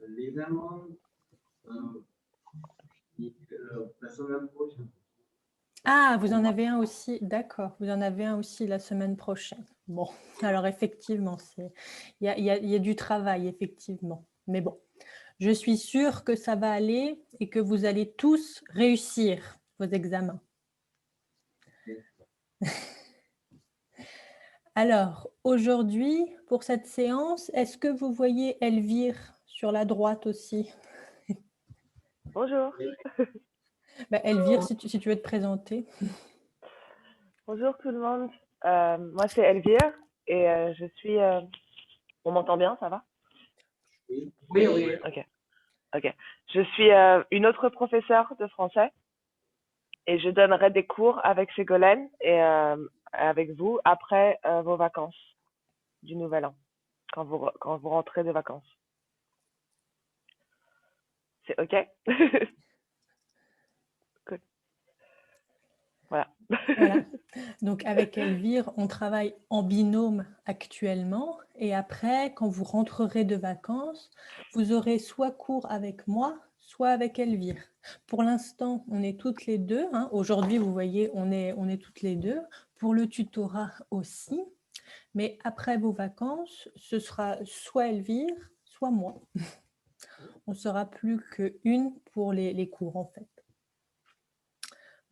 L'examen, la semaine prochaine. Ah, vous en avez un aussi, d'accord, vous en avez un aussi la semaine prochaine. Bon, alors effectivement, il y a du travail, effectivement. Mais bon, je suis sûre que ça va aller et que vous allez tous réussir vos examens. Alors, aujourd'hui, pour cette séance, est-ce que vous voyez Elvire sur la droite aussi? Bonjour. Elvire, si tu veux te présenter. Bonjour tout le monde. Moi, c'est Elvire et je suis... On m'entend bien, ça va? Oui, oui. Ok. Je suis une autre professeure de français et je donnerai des cours avec Ségolène et avec vous après vos vacances du Nouvel An, quand vous rentrez de vacances. C'est ok? Cool. Voilà. Voilà. Donc, avec Elvire, on travaille en binôme actuellement. Et après, quand vous rentrerez de vacances, vous aurez soit cours avec moi, soit avec Elvire. Pour l'instant, on est toutes les deux. Hein. Aujourd'hui, vous voyez, on est toutes les deux. Pour le tutorat aussi. Mais après vos vacances, ce sera soit Elvire, soit moi. On ne sera plus qu'une pour les cours, en fait.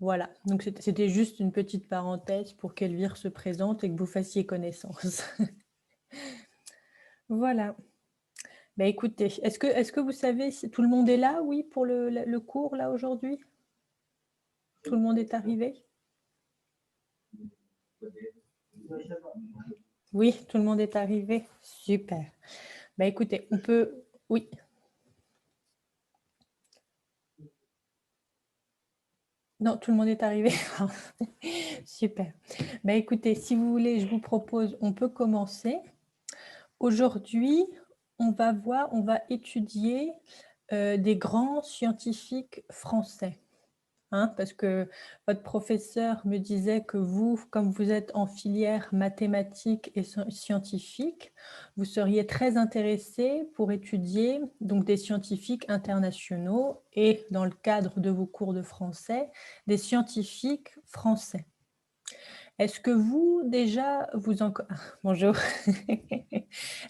Voilà, donc c'était juste une petite parenthèse pour qu'Elvire se présente et que vous fassiez connaissance. Voilà. Écoutez, est-ce que vous savez si tout le monde est là, oui, pour le cours, là, aujourd'hui? Tout le monde est arrivé? Oui, tout le monde est arrivé. Super. Écoutez, on peut... Oui. Non, tout le monde est arrivé. Super. Écoutez, si vous voulez, je vous propose, on peut commencer. Aujourd'hui, on va étudier des grands scientifiques français. Hein, parce que votre professeur me disait que vous, comme vous êtes en filière mathématiques et scientifiques, vous seriez très intéressé pour étudier donc, des scientifiques internationaux et, dans le cadre de vos cours de français, des scientifiques français. Est-ce que vous, déjà, Bonjour.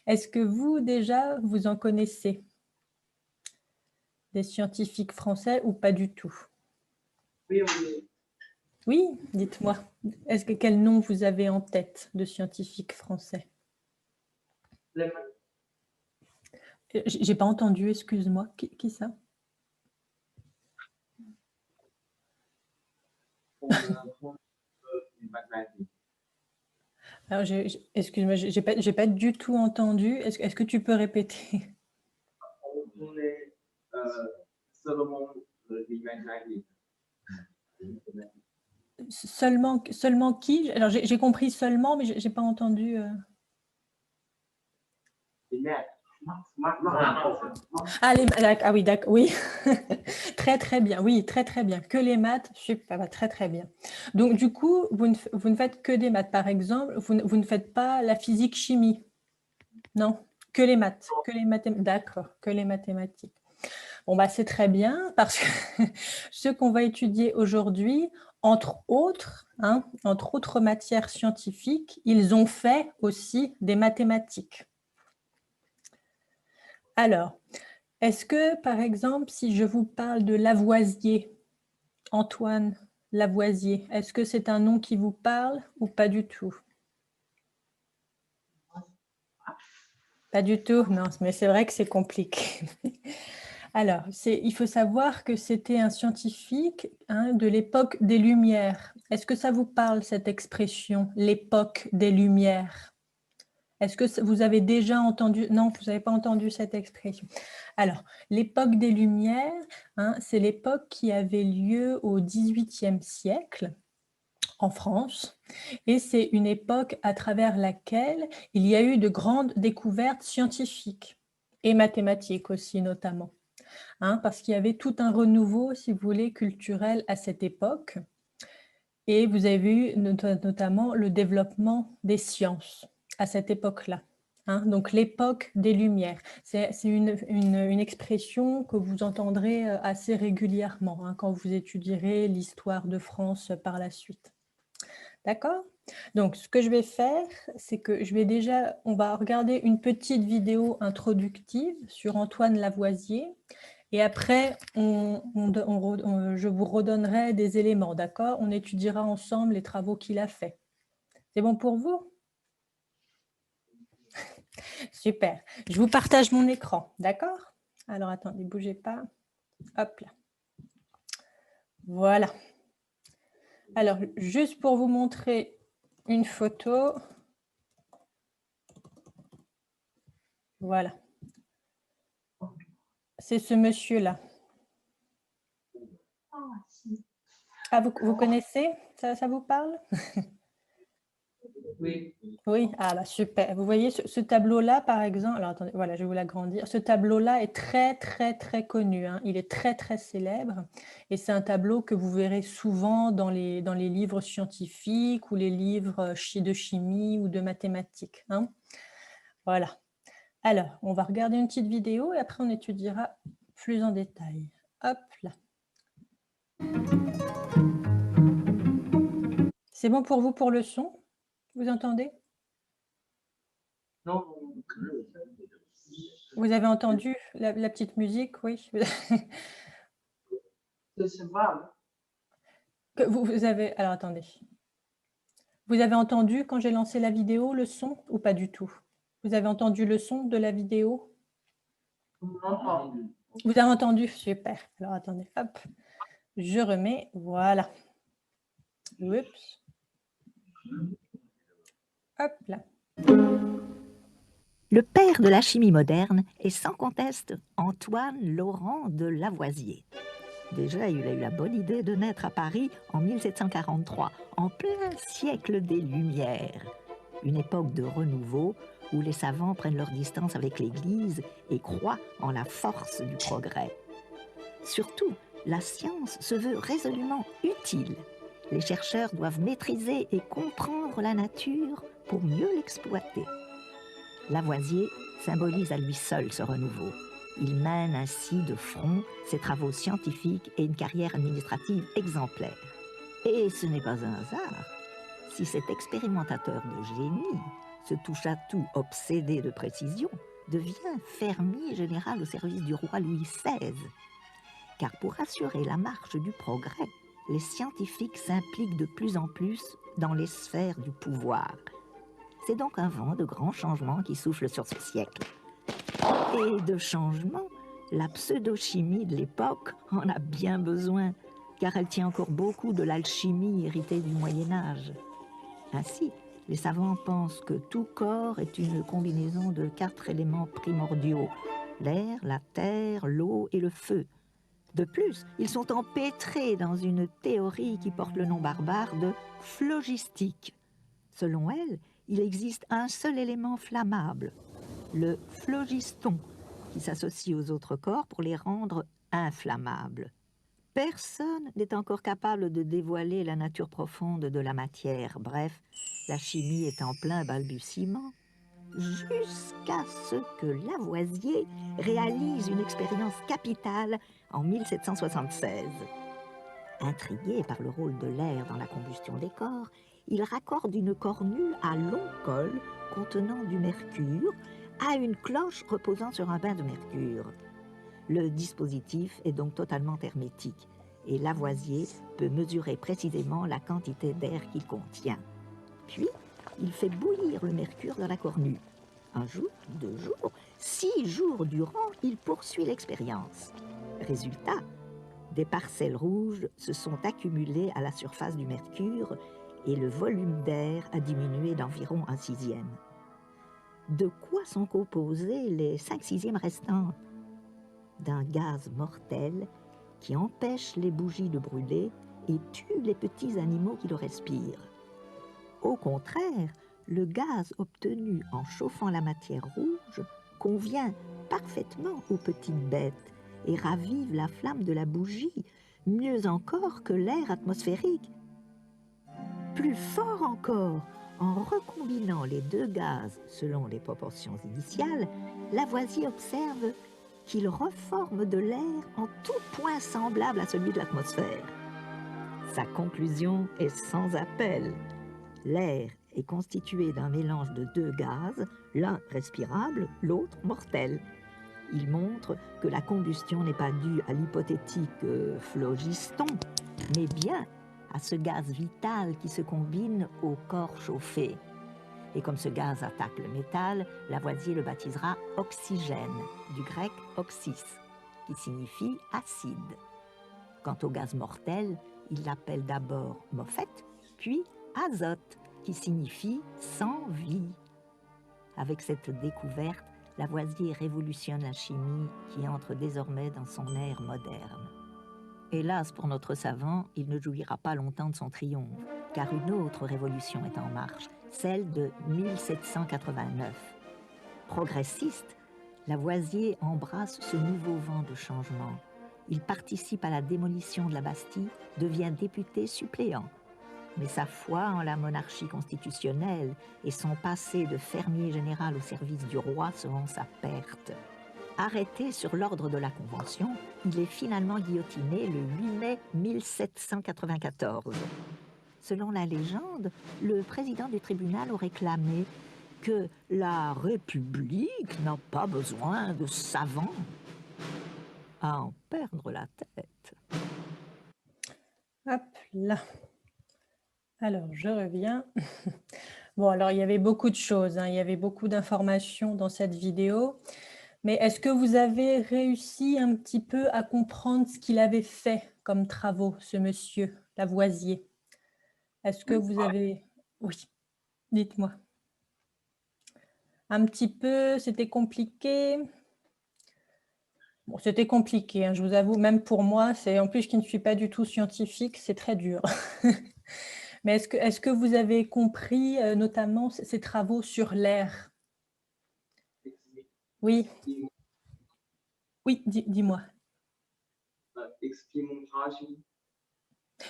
Est-ce que vous, déjà, vous en connaissez des scientifiques français ou pas du tout? Oui, oui. Oui, dites-moi. Quel nom vous avez en tête de scientifiques français? J'ai pas entendu, excuse-moi. Qui ça? Alors, excuse-moi, j'ai pas du tout entendu. Est-ce que tu peux répéter? Seulement qui? Alors, j'ai compris seulement, mais j'ai pas entendu. Ah oui, d'accord, oui. Très, très bien. Oui, très, très bien. Que les maths, super, très, très bien. Donc, du coup, vous ne faites que des maths. Par exemple, vous ne faites pas la physique-chimie. Non, que les maths, que les mathématiques. D'accord, que les mathématiques. Bon, c'est très bien parce que ce qu'on va étudier aujourd'hui, entre autres matières scientifiques, ils ont fait aussi des mathématiques. Alors, est-ce que, par exemple, si je vous parle de Lavoisier, Antoine Lavoisier, est-ce que c'est un nom qui vous parle ou pas du tout? Pas du tout, non, mais c'est vrai que c'est compliqué. Alors, il faut savoir que c'était un scientifique de l'époque des Lumières. Est-ce que ça vous parle, cette expression, l'époque des Lumières? Est-ce que vous avez déjà entendu? Non, vous n'avez pas entendu cette expression. Alors, l'époque des Lumières, c'est l'époque qui avait lieu au XVIIIe siècle en France, et c'est une époque à travers laquelle il y a eu de grandes découvertes scientifiques et mathématiques aussi notamment, parce qu'il y avait tout un renouveau, si vous voulez, culturel à cette époque, et vous avez vu notamment le développement des sciences à cette époque-là. hein, donc l'époque des Lumières. C'est une expression que vous entendrez assez régulièrement hein, quand vous étudierez l'histoire de France par la suite. D'accord? Donc, ce que je vais faire, c'est que on va regarder une petite vidéo introductive sur Antoine Lavoisier et après, je vous redonnerai des éléments, d'accord? On étudiera ensemble les travaux qu'il a faits. C'est bon pour vous? Super. Je vous partage mon écran, d'accord? Alors, attendez, ne bougez pas. Hop là. Voilà. Alors, juste pour vous montrer une photo. Voilà. C'est ce monsieur-là. Ah, vous connaissez? Ça vous parle? Oui. Oui, ah bah super. Vous voyez ce tableau-là, par exemple, alors attendez, voilà, je vais vous l'agrandir. Ce tableau-là est très, très, très connu, hein. Il est très, très célèbre. Et c'est un tableau que vous verrez souvent dans les livres scientifiques ou les livres de chimie ou de mathématiques, hein. Voilà. Alors, on va regarder une petite vidéo et après on étudiera plus en détail. Hop là. C'est bon pour vous pour le son? Vous entendez? Non. Vous avez entendu la petite musique, oui. C'est vrai. Vous avez... Alors, attendez. Vous avez entendu, quand j'ai lancé la vidéo, le son ou pas du tout? Vous avez entendu le son de la vidéo? Non. Vous avez entendu? Super. Alors, attendez. Hop. Je remets. Voilà. Oups. Hop là. Le père de la chimie moderne est sans conteste Antoine Laurent de Lavoisier. Déjà, il a eu la bonne idée de naître à Paris en 1743, en plein siècle des Lumières. Une époque de renouveau où les savants prennent leur distance avec l'Église et croient en la force du progrès. Surtout, la science se veut résolument utile. Les chercheurs doivent maîtriser et comprendre la nature pour mieux l'exploiter. Lavoisier symbolise à lui seul ce renouveau. Il mène ainsi de front ses travaux scientifiques et une carrière administrative exemplaire. Et ce n'est pas un hasard si cet expérimentateur de génie, ce touche-à-tout obsédé de précision, devient fermier général au service du roi Louis XVI. Car pour assurer la marche du progrès, les scientifiques s'impliquent de plus en plus dans les sphères du pouvoir. C'est donc un vent de grands changements qui souffle sur ce siècle. Et de changements, la pseudo-chimie de l'époque en a bien besoin, car elle tient encore beaucoup de l'alchimie héritée du Moyen-Âge. Ainsi, les savants pensent que tout corps est une combinaison de 4 éléments primordiaux, l'air, la terre, l'eau et le feu. De plus, ils sont empêtrés dans une théorie qui porte le nom barbare de phlogistique. Selon elle, il existe un seul élément flammable, le phlogiston, qui s'associe aux autres corps pour les rendre inflammables. Personne n'est encore capable de dévoiler la nature profonde de la matière. Bref, la chimie est en plein balbutiement, jusqu'à ce que Lavoisier réalise une expérience capitale en 1776. Intrigué par le rôle de l'air dans la combustion des corps, il raccorde une cornue à long col contenant du mercure à une cloche reposant sur un bain de mercure. Le dispositif est donc totalement hermétique et Lavoisier peut mesurer précisément la quantité d'air qu'il contient. Puis, il fait bouillir le mercure dans la cornue. 1 jour, 2 jours, 6 jours durant, il poursuit l'expérience. Résultat, des parcelles rouges se sont accumulées à la surface du mercure et le volume d'air a diminué d'environ 1/6. De quoi sont composés les 5/6 restants? D'un gaz mortel qui empêche les bougies de brûler et tue les petits animaux qui le respirent. Au contraire, le gaz obtenu en chauffant la matière rouge convient parfaitement aux petites bêtes et ravive la flamme de la bougie, mieux encore que l'air atmosphérique. Plus fort encore, En recombinant les deux gaz selon les proportions initiales, Lavoisier observe qu'ils reforment de l'air en tout point semblable à celui de l'atmosphère. Sa conclusion est sans appel. L'air est constitué d'un mélange de deux gaz, l'un respirable, l'autre mortel. Il montre que la combustion n'est pas due à l'hypothétique phlogiston, mais bien à ce gaz vital qui se combine au corps chauffé. Et comme ce gaz attaque le métal, Lavoisier le baptisera oxygène, du grec oxys, qui signifie acide. Quant au gaz mortel, il l'appelle d'abord mophète, puis azote, qui signifie sans vie. Avec cette découverte, Lavoisier révolutionne la chimie qui entre désormais dans son ère moderne. Hélas pour notre savant, il ne jouira pas longtemps de son triomphe, car une autre révolution est en marche, celle de 1789. Progressiste, Lavoisier embrasse ce nouveau vent de changement. Il participe à la démolition de la Bastille, devient député suppléant. Mais sa foi en la monarchie constitutionnelle et son passé de fermier général au service du roi seront sa perte. Arrêté sur l'ordre de la Convention, il est finalement guillotiné le 8 mai 1794. Selon la légende, le président du tribunal aurait clamé que la République n'a pas besoin de savants. À en perdre la tête. Hop là. Alors, je reviens. Bon, alors, il y avait beaucoup de choses, hein, il y avait beaucoup d'informations dans cette vidéo. Mais est-ce que vous avez réussi un petit peu à comprendre ce qu'il avait fait comme travaux, ce monsieur Lavoisier? Est-ce que vous avez... Oui, dites-moi. Un petit peu, c'était compliqué? Bon, c'était compliqué, hein, je vous avoue, même pour moi, en plus qui ne suis pas du tout scientifique, c'est très dur. Mais est-ce que vous avez compris notamment ces travaux sur l'air? Oui, oui, dis-moi.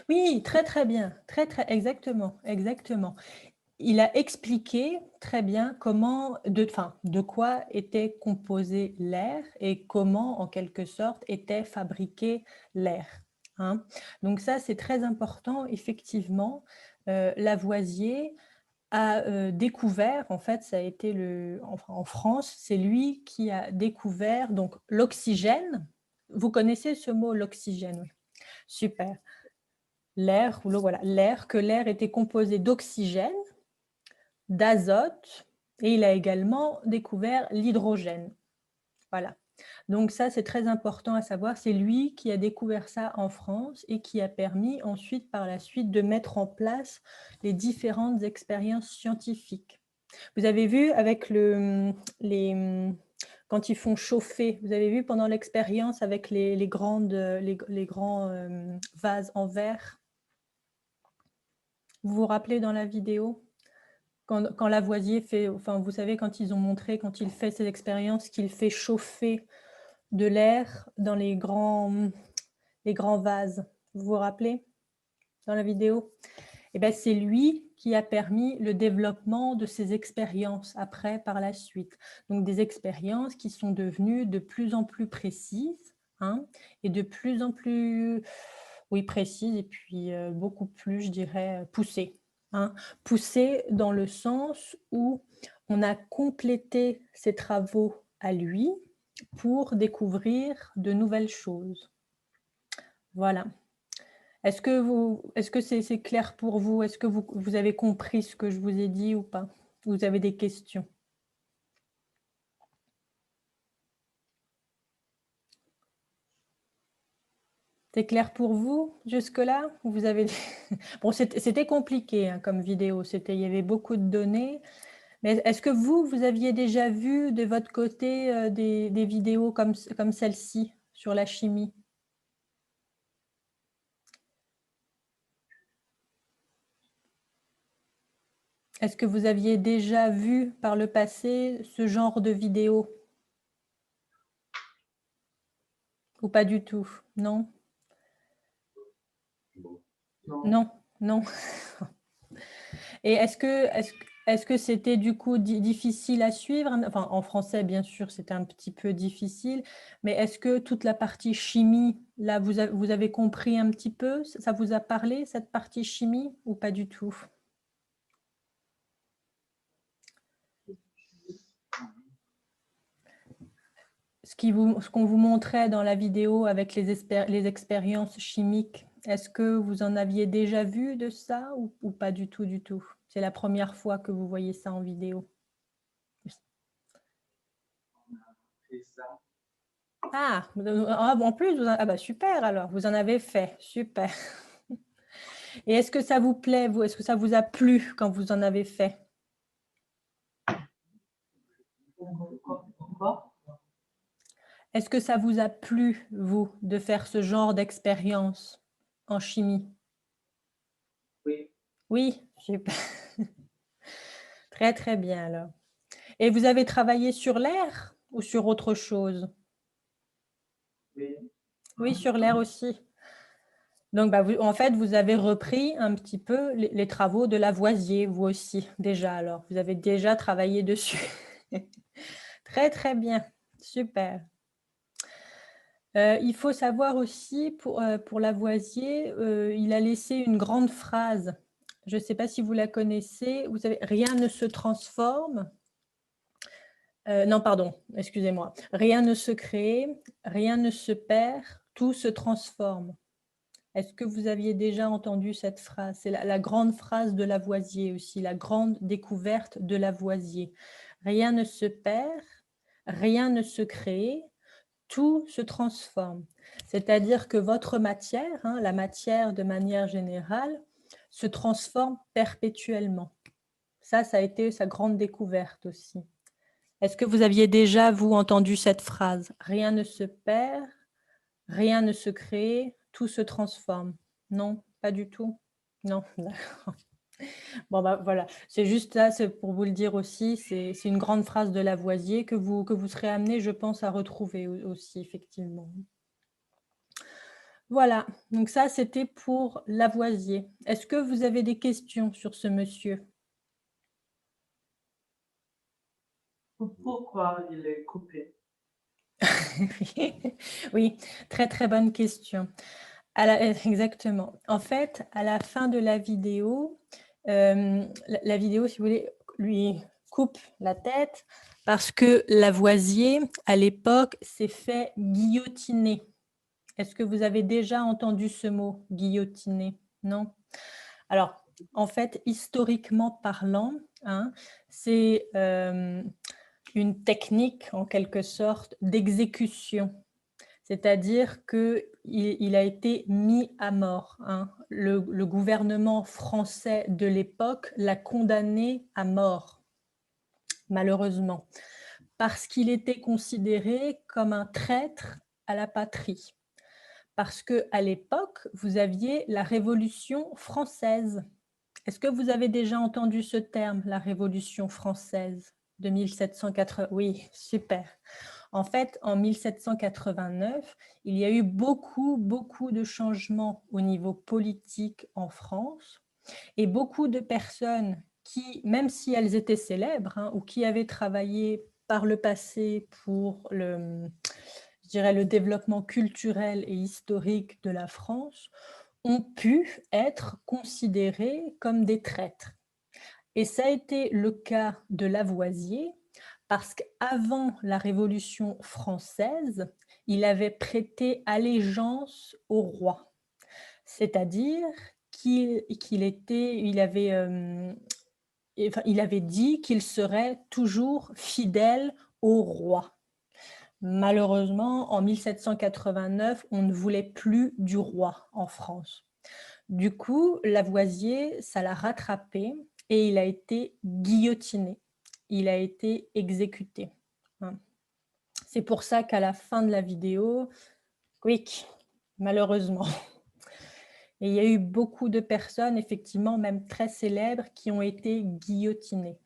Oui, très très bien, exactement, exactement. Il a expliqué très bien de quoi était composé l'air et comment, en quelque sorte, était fabriqué l'air. Hein. Donc ça, c'est très important, effectivement. Lavoisier a découvert, en fait, ça a été en France, c'est lui qui a découvert donc l'oxygène. Vous connaissez ce mot, l'oxygène, oui. Super. L'air, ou l'eau, voilà, que l'air était composé d'oxygène, d'azote, et il a également découvert l'hydrogène. Voilà. Donc ça, c'est très important à savoir. C'est lui qui a découvert ça en France et qui a permis ensuite, par la suite, de mettre en place les différentes expériences scientifiques. Vous avez vu avec quand ils font chauffer, vous avez vu pendant l'expérience avec les grands vases en verre? Vous vous rappelez dans la vidéo? Quand Lavoisier fait, enfin vous savez, quand ils ont montré, quand il fait ses expériences, qu'il fait chauffer de l'air dans les grands vases. Vous vous rappelez dans la vidéo? Eh bien, c'est lui qui a permis le développement de ces expériences après, par la suite. Donc, des expériences qui sont devenues de plus en plus précises, hein, et de plus en plus, oui, précises, et puis beaucoup plus, je dirais, poussées. Hein. Poussées dans le sens où on a complété ses travaux à lui pour découvrir de nouvelles choses. Voilà. Est-ce que c'est clair pour vous? Est-ce que vous avez compris ce que je vous ai dit ou pas? Vous avez des questions? C'est clair pour vous jusque-là? Vous avez... Bon, c'était compliqué hein, comme vidéo, il y avait beaucoup de données. Mais est-ce que vous aviez déjà vu de votre côté des vidéos comme celle-ci sur la chimie? Est-ce que vous aviez déjà vu par le passé ce genre de vidéo? Ou pas du tout? Non? Non, non. Et est-ce que c'était du coup difficile à suivre? Enfin, en français, bien sûr, c'était un petit peu difficile, mais est-ce que toute la partie chimie, là, vous avez compris un petit peu? Ça vous a parlé, cette partie chimie, ou pas du tout? Ce qu'on vous montrait dans la vidéo avec les expériences chimiques, est-ce que vous en aviez déjà vu de ça ou pas du tout, du tout? C'est la première fois que vous voyez ça en vidéo. C'est ça. Ah, en plus, ah bah super alors, vous en avez fait, super. Et est-ce que ça vous plaît, vous? Est-ce que ça vous a plu quand vous en avez fait? Quoi? Est-ce que ça vous a plu, vous, de faire ce genre d'expérience en chimie? Oui. Oui, super. Très, très bien alors. Et vous avez travaillé sur l'air ou sur autre chose? Oui. Oui, sur l'air aussi. Donc, bah, en fait, vous avez repris un petit peu les travaux de Lavoisier, vous aussi, déjà alors. Vous avez déjà travaillé dessus. Très, très bien. Super. Il faut savoir aussi, pour Lavoisier, il a laissé une grande phrase. Je ne sais pas si vous la connaissez. Vous savez, rien ne se transforme. Non, pardon, excusez-moi. Rien ne se crée, rien ne se perd, tout se transforme. Est-ce que vous aviez déjà entendu cette phrase? C'est la grande phrase de Lavoisier aussi, la grande découverte de Lavoisier. Rien ne se perd, rien ne se crée, tout se transforme. C'est-à-dire que votre matière, hein, la matière de manière générale, se transforme perpétuellement. Ça a été sa grande découverte aussi. Est-ce que vous aviez déjà, vous, entendu cette phrase? Rien ne se perd, rien ne se crée, tout se transforme. Non, pas du tout? Non, d'accord. Bon, bah, voilà, c'est juste ça, c'est pour vous le dire aussi, c'est une grande phrase de Lavoisier que vous serez amené, je pense, à retrouver aussi, effectivement. Voilà, donc ça, c'était pour Lavoisier. Est-ce que vous avez des questions sur ce monsieur? Pourquoi il est coupé? Oui, très, très bonne question. Exactement. En fait, à la fin de la vidéo, la vidéo, si vous voulez, lui coupe la tête parce que Lavoisier, à l'époque, s'est fait guillotiner. Est-ce que vous avez déjà entendu ce mot, guillotiner? Non? Alors, en fait, historiquement parlant, hein, c'est une technique, en quelque sorte, d'exécution. C'est-à-dire qu'il a été mis à mort, hein. Le gouvernement français de l'époque l'a condamné à mort, malheureusement, parce qu'il était considéré comme un traître à la patrie. Parce qu'à l'époque, vous aviez la Révolution française. Est-ce que vous avez déjà entendu ce terme, la Révolution française de 1780? Oui, super. En fait, en 1789, il y a eu beaucoup de changements au niveau politique en France et beaucoup de personnes qui, même si elles étaient célèbres, hein, ou qui avaient travaillé par le passé pour je dirais, le développement culturel et historique de la France, ont pu être considérés comme des traîtres. Et ça a été le cas de Lavoisier, parce qu'avant la Révolution française, il avait prêté allégeance au roi. C'est-à-dire qu'il avait dit qu'il serait toujours fidèle au roi. Malheureusement, en 1789, on ne voulait plus du roi en France. Du coup, Lavoisier, ça l'a rattrapé et il a été guillotiné. Il a été exécuté. C'est pour ça qu'à la fin de la vidéo, quick, malheureusement. Et il y a eu beaucoup de personnes, effectivement, même très célèbres, qui ont été guillotinées.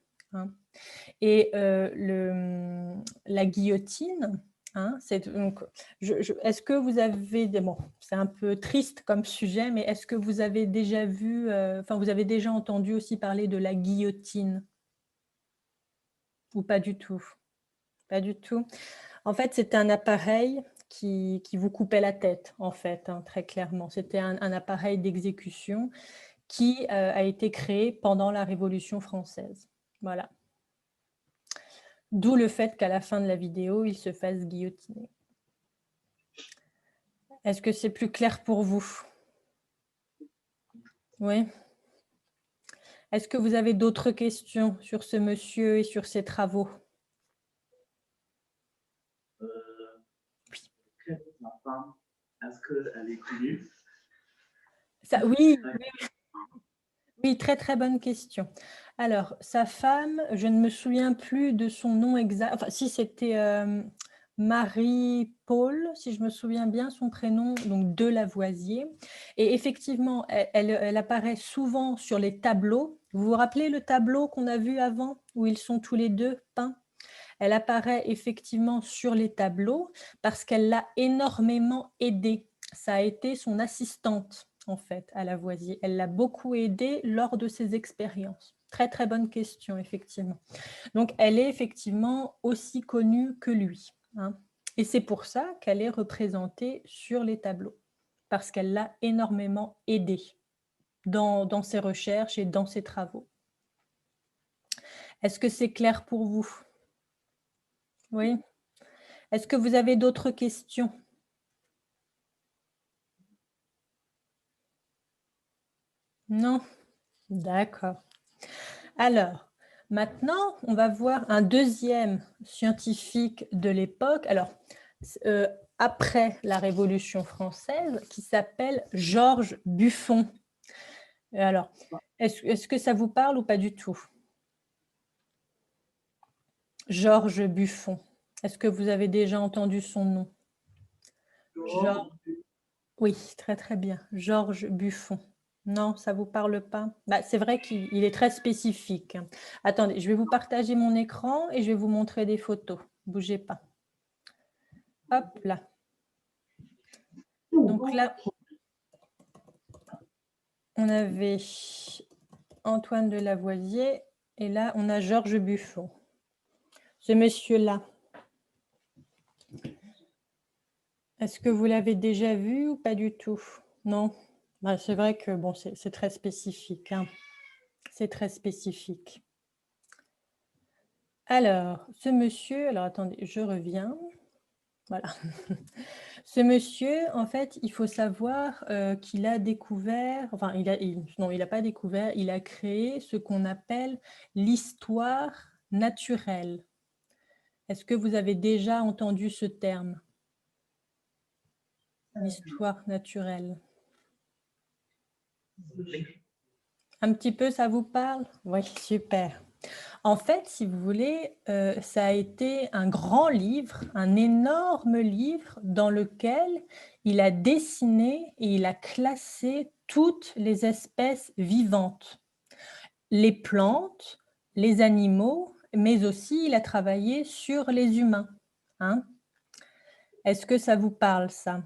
Et la guillotine, Hein, est-ce que vous avez bon, c'est un peu triste comme sujet, mais est-ce que vous avez déjà vu, vous avez déjà entendu aussi parler de la guillotine? Ou pas du tout? Pas du tout? En fait, c'était un appareil qui vous coupait la tête, en fait, hein, très clairement. C'était un appareil d'exécution qui a été créé pendant la Révolution française. Voilà. D'où le fait qu'à la fin de la vidéo, il se fasse guillotiner. Est-ce que c'est plus clair pour vous? Oui. Est-ce que vous avez d'autres questions sur ce monsieur et sur ses travaux? Ma femme, est-ce qu'elle est connue? Oui, oui, très très bonne question. Alors, sa femme, je ne me souviens plus de son nom exact. Enfin, si c'était Marie-Paul, si je me souviens bien son prénom, donc de Lavoisier. Et effectivement, elle apparaît souvent sur les tableaux. Vous vous rappelez le tableau qu'on a vu avant, où ils sont tous les deux peints? Elle apparaît effectivement sur les tableaux parce qu'elle l'a énormément aidée. Ça a été son assistante, en fait, à Lavoisier. Elle l'a beaucoup aidée lors de ses expériences. Très, très bonne question, effectivement. Donc, elle est effectivement aussi connue que lui, hein. Et c'est pour ça qu'elle est représentée sur les tableaux, parce qu'elle l'a énormément aidée dans ses recherches et dans ses travaux. Est-ce que c'est clair pour vous? Oui. Est-ce que vous avez d'autres questions? Non? D'accord. Alors, maintenant, on va voir un deuxième scientifique de l'époque, alors après la Révolution française, qui s'appelle Georges Buffon. Alors, est-ce que ça vous parle ou pas du tout? Georges Buffon. Est-ce que vous avez déjà entendu son nom? Oui, très très bien. Georges Buffon. Non, ça ne vous parle pas? C'est vrai qu'il est très spécifique. Attendez, je vais vous partager mon écran et je vais vous montrer des photos. Bougez pas. Hop là. Donc là, on avait Antoine de Lavoisier et là, on a Georges Buffon. Ce monsieur-là. Est-ce que vous l'avez déjà vu ou pas du tout? Non? C'est vrai que bon, c'est très spécifique, hein. C'est très spécifique. Alors, ce monsieur, alors attendez, je reviens. Voilà. Ce monsieur, en fait, il faut savoir qu'il a découvert, enfin, non, il n'a pas découvert, il a créé ce qu'on appelle l'histoire naturelle. Est-ce que vous avez déjà entendu ce terme? L'histoire naturelle. Un petit peu, ça vous parle? Oui, super. En fait, si vous voulez, ça a été un grand livre, un énorme livre dans lequel il a dessiné et il a classé toutes les espèces vivantes, les plantes, les animaux, mais aussi il a travaillé sur les humains, hein. Est-ce que ça vous parle, ça?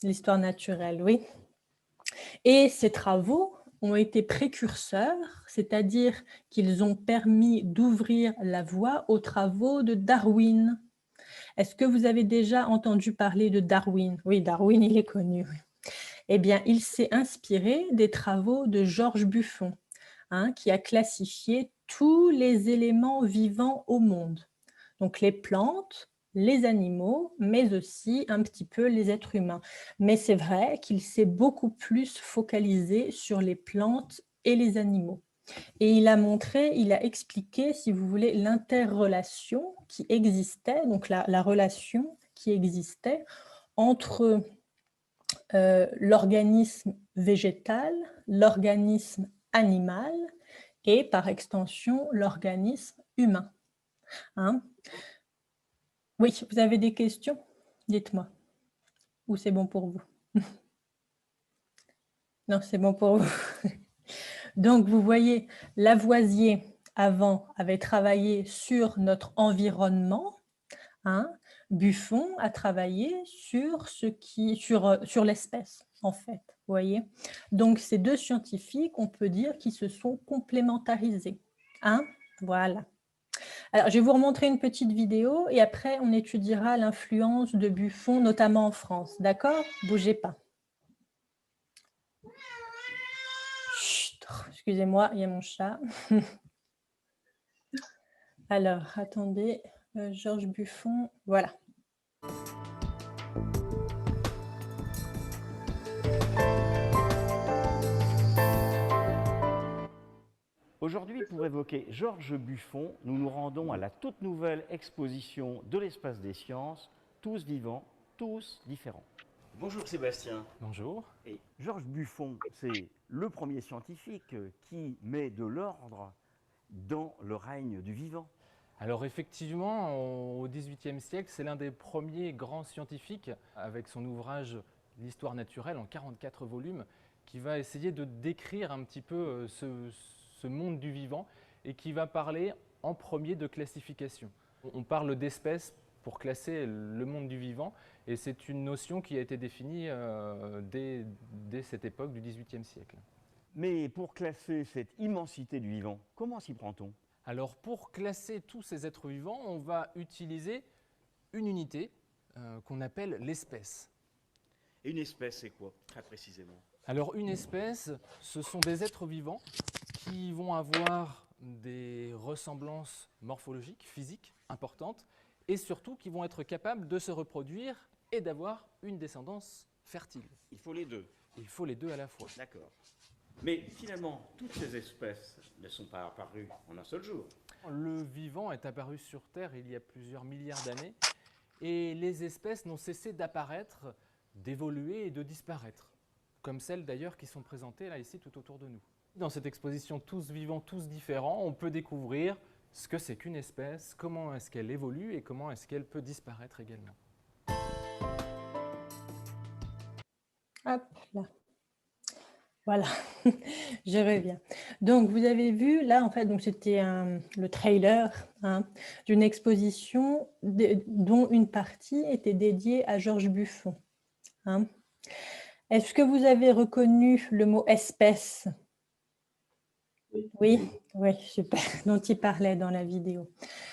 L'histoire naturelle, oui. Et ces travaux ont été précurseurs, c'est-à-dire qu'ils ont permis d'ouvrir la voie aux travaux de Darwin. Est-ce que vous avez déjà entendu parler de Darwin? Oui, Darwin, il est connu. Eh bien, il s'est inspiré des travaux de Georges Buffon, hein, qui a classifié tous les éléments vivants au monde. Donc les plantes, les animaux, mais aussi un petit peu les êtres humains. Mais c'est vrai qu'il s'est beaucoup plus focalisé sur les plantes et les animaux. Et il a montré, il a expliqué, si vous voulez, l'interrelation qui existait, donc la relation qui existait entre l'organisme végétal, l'organisme animal et par extension l'organisme humain, hein. Oui, vous avez des questions? Dites-moi. Ou c'est bon pour vous? Non, c'est bon pour vous. Donc, vous voyez, Lavoisier, avant, avait travaillé sur notre environnement, hein. Buffon a travaillé sur l'espèce, en fait, vous voyez. Donc, ces deux scientifiques, on peut dire qu'ils se sont complémentarisés, hein. Voilà. Alors, je vais vous remontrer une petite vidéo et après, on étudiera l'influence de Buffon, notamment en France. D'accord? Bougez pas. Chut, excusez-moi, il y a mon chat. Alors, attendez, Georges Buffon, voilà. Aujourd'hui, pour évoquer Georges Buffon, nous nous rendons à la toute nouvelle exposition de l'Espace des Sciences, tous vivants, tous différents. Bonjour Sébastien. Bonjour. Et Georges Buffon, c'est le premier scientifique qui met de l'ordre dans le règne du vivant. Alors effectivement, au XVIIIe siècle, c'est l'un des premiers grands scientifiques avec son ouvrage L'histoire naturelle en 44 volumes qui va essayer de décrire un petit peu ce monde du vivant et qui va parler en premier de classification. On parle d'espèces pour classer le monde du vivant et c'est une notion qui a été définie dès cette époque du XVIIIe siècle. Mais pour classer cette immensité du vivant, comment s'y prend-on ? Alors pour classer tous ces êtres vivants, on va utiliser une unité qu'on appelle l'espèce. Et une espèce, c'est quoi, très précisément ? Alors une espèce, ce sont des êtres vivants qui vont avoir des ressemblances morphologiques, physiques importantes, et surtout qui vont être capables de se reproduire et d'avoir une descendance fertile. Il faut les deux. Il faut les deux à la fois. D'accord. Mais finalement, toutes ces espèces ne sont pas apparues en un seul jour. Le vivant est apparu sur Terre il y a plusieurs milliards d'années, et les espèces n'ont cessé d'apparaître, d'évoluer et de disparaître, comme celles d'ailleurs qui sont présentées là ici tout autour de nous. Dans cette exposition Tous vivants, tous différents, on peut découvrir ce que c'est qu'une espèce, comment est-ce qu'elle évolue et comment est-ce qu'elle peut disparaître également. Hop là. Voilà, je reviens. Donc, vous avez vu, là, en fait, donc c'était le trailer d'une exposition dont une partie était dédiée à Georges Buffon. Hein. Est-ce que vous avez reconnu le mot « espèce » ? Oui, oui, super, dont il parlait dans la vidéo.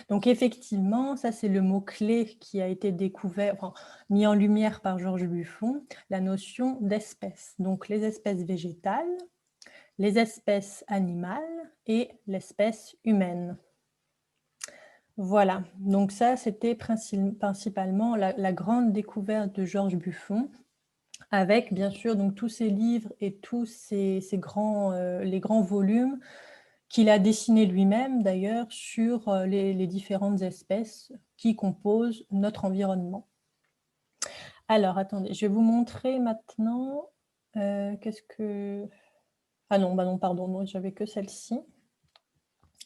Donc effectivement, ça c'est le mot-clé qui a été découvert, enfin, mis en lumière par Georges Buffon, la notion d'espèce. Donc les espèces végétales, les espèces animales et l'espèce humaine. Voilà, donc ça c'était principalement la grande découverte de Georges Buffon, avec bien sûr donc, tous ces livres et tous les grands volumes qu'il a dessiné lui-même d'ailleurs sur les différentes espèces qui composent notre environnement. Alors, attendez, je vais vous montrer maintenant qu'est-ce que... Ah non, non, pardon, non, j'avais que celle-ci.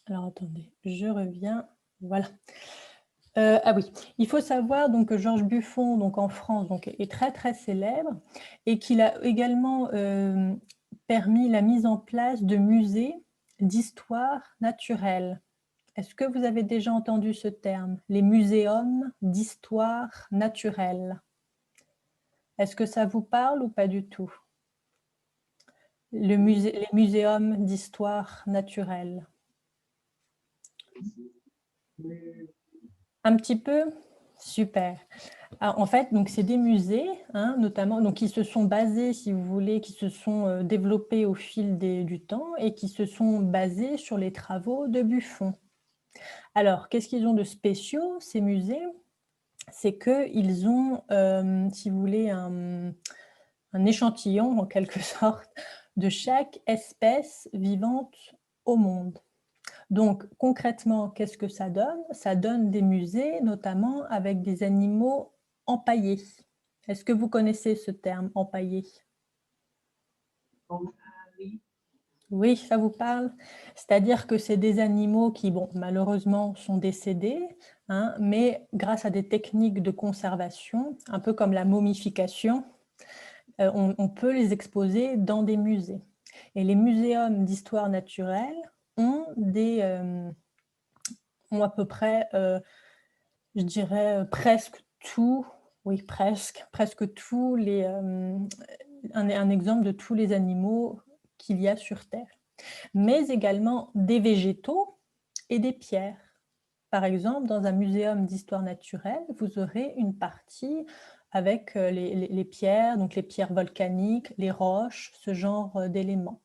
Alors, attendez, je reviens, voilà. Ah oui, il faut savoir donc, que Georges Buffon, donc, en France, donc, est très très célèbre et qu'il a également permis la mise en place de musées d'histoire naturelle. Est-ce que vous avez déjà entendu ce terme, les muséums d'histoire naturelle? Est-ce que ça vous parle ou pas du tout? Les muséums d'histoire naturelle. Un petit peu? Super. Alors, en fait, c'est des musées, notamment, donc, qui se sont basés, si vous voulez, qui se sont développés au fil du temps et qui se sont basés sur les travaux de Buffon. Alors, qu'est-ce qu'ils ont de spéciaux, ces musées? C'est qu'ils ont, si vous voulez, un échantillon, en quelque sorte, de chaque espèce vivante au monde. Donc, concrètement, qu'est-ce que ça donne? Ça donne des musées, notamment avec des animaux empaillés. Est-ce que vous connaissez ce terme, empaillé? Oui, ça vous parle? C'est-à-dire que c'est des animaux qui, bon, malheureusement, sont décédés, mais grâce à des techniques de conservation, un peu comme la momification, on peut les exposer dans des musées. Et les muséums d'histoire naturelle ont à peu près je dirais presque tout, oui presque tous les, un exemple de tous les animaux qu'il y a sur Terre, mais également des végétaux et des pierres. Par exemple, dans un muséum d'histoire naturelle, vous aurez une partie avec les pierres, donc les pierres volcaniques, les roches, ce genre d'éléments.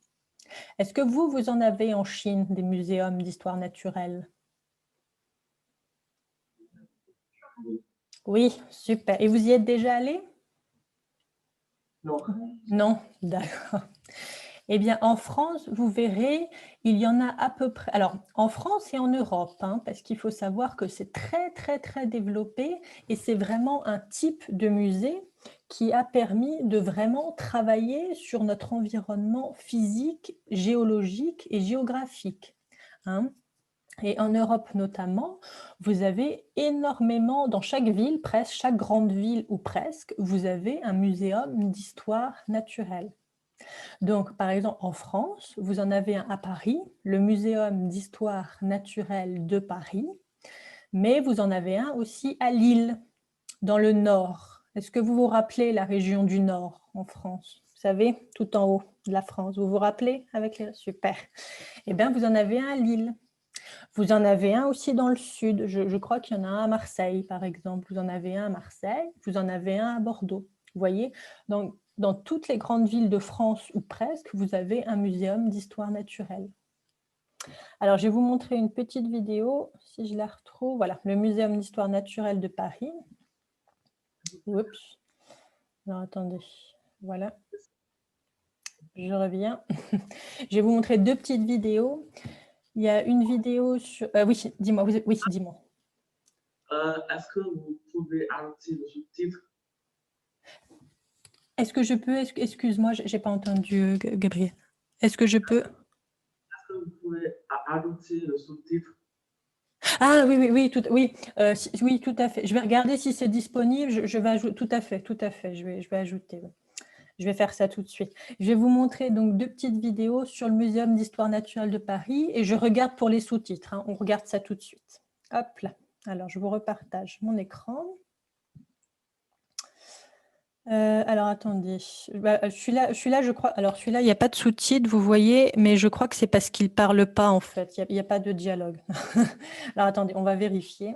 Est-ce que vous en avez en Chine, des muséums d'histoire naturelle? Oui, super. Et vous y êtes déjà allé? Non. Non, d'accord. Eh bien, en France, vous verrez, il y en a à peu près. Alors, en France et en Europe, hein, parce qu'il faut savoir que c'est très, très, très développé et c'est vraiment un type de musée qui a permis de vraiment travailler sur notre environnement physique, géologique et géographique, hein. Et en Europe notamment, vous avez énormément, dans chaque ville, presque chaque grande ville ou presque, vous avez un muséum d'histoire naturelle. Donc, par exemple, en France, vous en avez un à Paris, le Muséum d'histoire naturelle de Paris, mais vous en avez un aussi à Lille, dans le Nord. Est-ce que vous vous rappelez la région du Nord en France? Vous savez, tout en haut de la France. Vous vous rappelez avec les... Super. Eh bien, vous en avez un à Lille. Vous en avez un aussi dans le Sud. Je crois qu'il y en a un à Marseille, par exemple. Vous en avez un à Marseille, vous en avez un à Bordeaux. Vous voyez, donc, dans toutes les grandes villes de France, ou presque, vous avez un muséum d'histoire naturelle. Alors, je vais vous montrer une petite vidéo, si je la retrouve. Voilà, le Muséum d'histoire naturelle de Paris. Oups. Alors, attendez. Voilà. Je reviens. Je vais vous montrer deux petites vidéos. Il y a une vidéo sur... oui, dis-moi. Oui, dis-moi. Est-ce que vous pouvez ajouter le sous-titre? Est-ce que je peux... Excuse-moi, je n'ai pas entendu, Gabriel. Est-ce que je peux... Est-ce que vous pouvez ajouter le sous-titre? Ah oui, oui, tout à fait. Je vais regarder si c'est disponible. Je vais ajouter, tout à fait. Je vais ajouter. Ouais. Je vais faire ça tout de suite. Je vais vous montrer donc deux petites vidéos sur le Muséum d'histoire naturelle de Paris et je regarde pour les sous-titres, hein. On regarde ça tout de suite. Hop là. Alors, je vous repartage mon écran. Alors, attendez. Celui-là, je crois. Alors, celui-là, il n'y a pas de sous-titres, vous voyez, mais je crois que c'est parce qu'il ne parle pas, en fait. Il n'y a pas de dialogue. Alors, attendez, on va vérifier.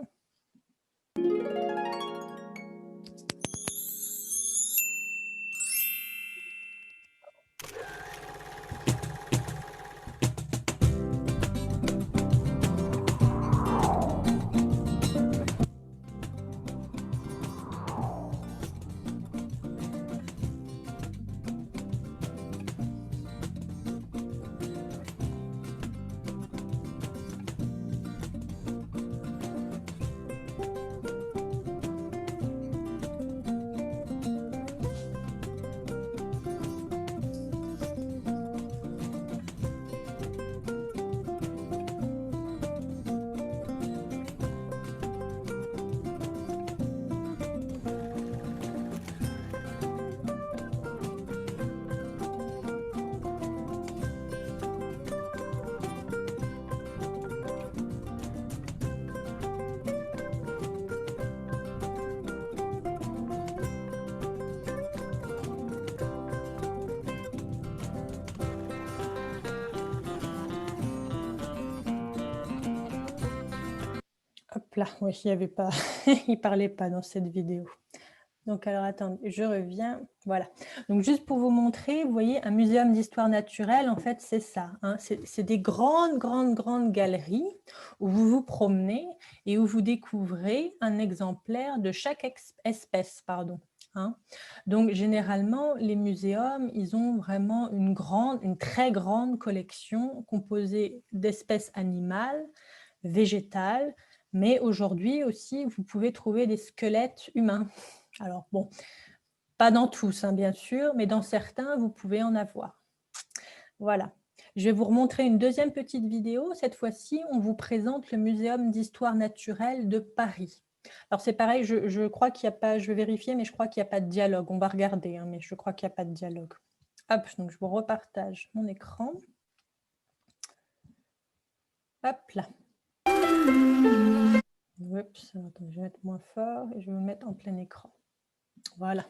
Hop là, oui, il y avait pas, il parlait pas dans cette vidéo. Donc, alors, attendez, je reviens. Voilà. Donc, juste pour vous montrer, vous voyez, un muséum d'histoire naturelle, en fait, c'est ça, hein. C'est des grandes galeries où vous vous promenez et où vous découvrez un exemplaire de chaque espèce, pardon, hein. Donc, généralement, les muséums, ils ont vraiment une très grande collection composée d'espèces animales, végétales, mais aujourd'hui aussi, vous pouvez trouver des squelettes humains. Alors bon, pas dans tous, hein, bien sûr, mais dans certains, vous pouvez en avoir. Voilà. Je vais vous remontrer une deuxième petite vidéo. Cette fois-ci, on vous présente le Muséum d'histoire naturelle de Paris. Alors c'est pareil, je crois qu'il n'y a pas, je vais vérifier, mais je crois qu'il n'y a pas de dialogue. On va regarder, hein, mais je crois qu'il n'y a pas de dialogue. Hop, donc je vous repartage mon écran. Hop là. Oups, attends, je vais mettre moins fort et je vais me mettre en plein écran. Voilà.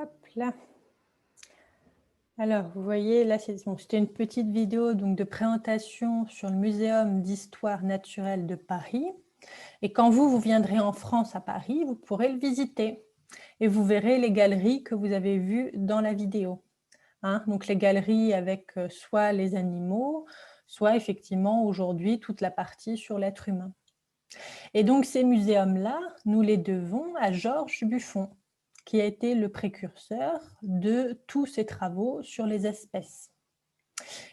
Hop là. Alors, vous voyez, là, c'était une petite vidéo donc, de présentation sur le Muséum d'histoire naturelle de Paris. Et quand vous viendrez en France à Paris, vous pourrez le visiter. Et vous verrez les galeries que vous avez vues dans la vidéo. Hein, donc, les galeries avec soit les animaux, soit effectivement aujourd'hui toute la partie sur l'être humain. Et donc, ces muséums-là, nous les devons à Georges Buffon, qui a été le précurseur de tous ces travaux sur les espèces.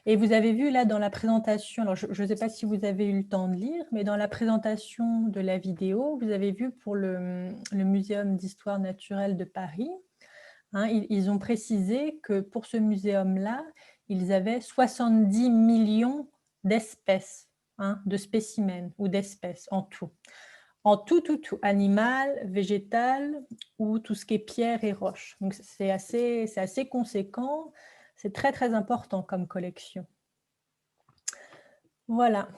Et vous avez vu là dans la présentation, alors je ne sais pas si vous avez eu le temps de lire, mais dans la présentation de la vidéo, vous avez vu pour le Muséum d'histoire naturelle de Paris, hein, ils ont précisé que pour ce muséum-là, ils avaient 70 millions d'espèces, hein, de spécimens ou d'espèces en tout. En tout, animal, végétal ou tout ce qui est pierre et roche. Donc, c'est assez conséquent, c'est très, très important comme collection. Voilà,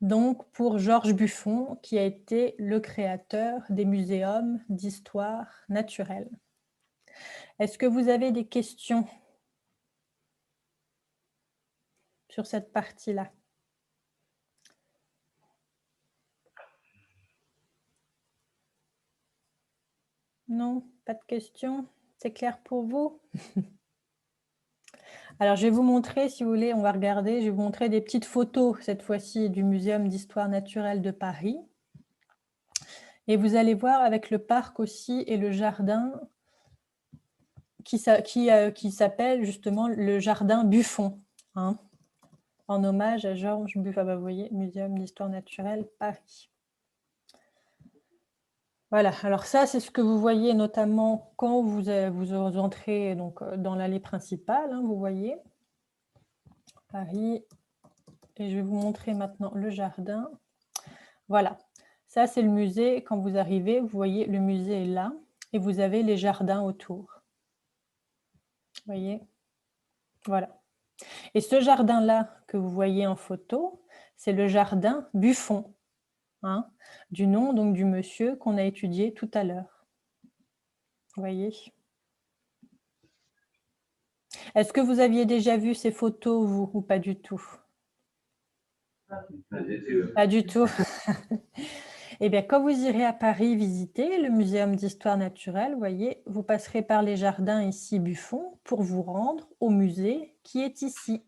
donc pour Georges Buffon, qui a été le créateur des muséums d'histoire naturelle. Est-ce que vous avez des questions sur cette partie-là ? Non, pas de questions? C'est clair pour vous? Alors, je vais vous montrer, si vous voulez, on va regarder, je vais vous montrer des petites photos, cette fois-ci, du Muséum d'histoire naturelle de Paris. Et vous allez voir avec le parc aussi et le jardin qui s'appelle justement le jardin Buffon, hein, en hommage à Georges Buffon. Vous voyez, Muséum d'histoire naturelle, Paris. Voilà, alors ça, c'est ce que vous voyez notamment quand vous entrez donc, dans l'allée principale, hein, vous voyez, Paris. Et je vais vous montrer maintenant le jardin. Voilà, ça c'est le musée. Quand vous arrivez, vous voyez, le musée est là et vous avez les jardins autour. Vous voyez, voilà. Et ce jardin-là que vous voyez en photo, c'est le jardin Buffon, hein, du nom donc du monsieur qu'on a étudié tout à l'heure. Vous voyez. Est-ce que vous aviez déjà vu ces photos, vous, ou pas du tout? Pas du tout. Eh bien, quand vous irez à Paris visiter le Muséum d'histoire naturelle, vous voyez, vous passerez par les jardins ici Buffon pour vous rendre au musée qui est ici,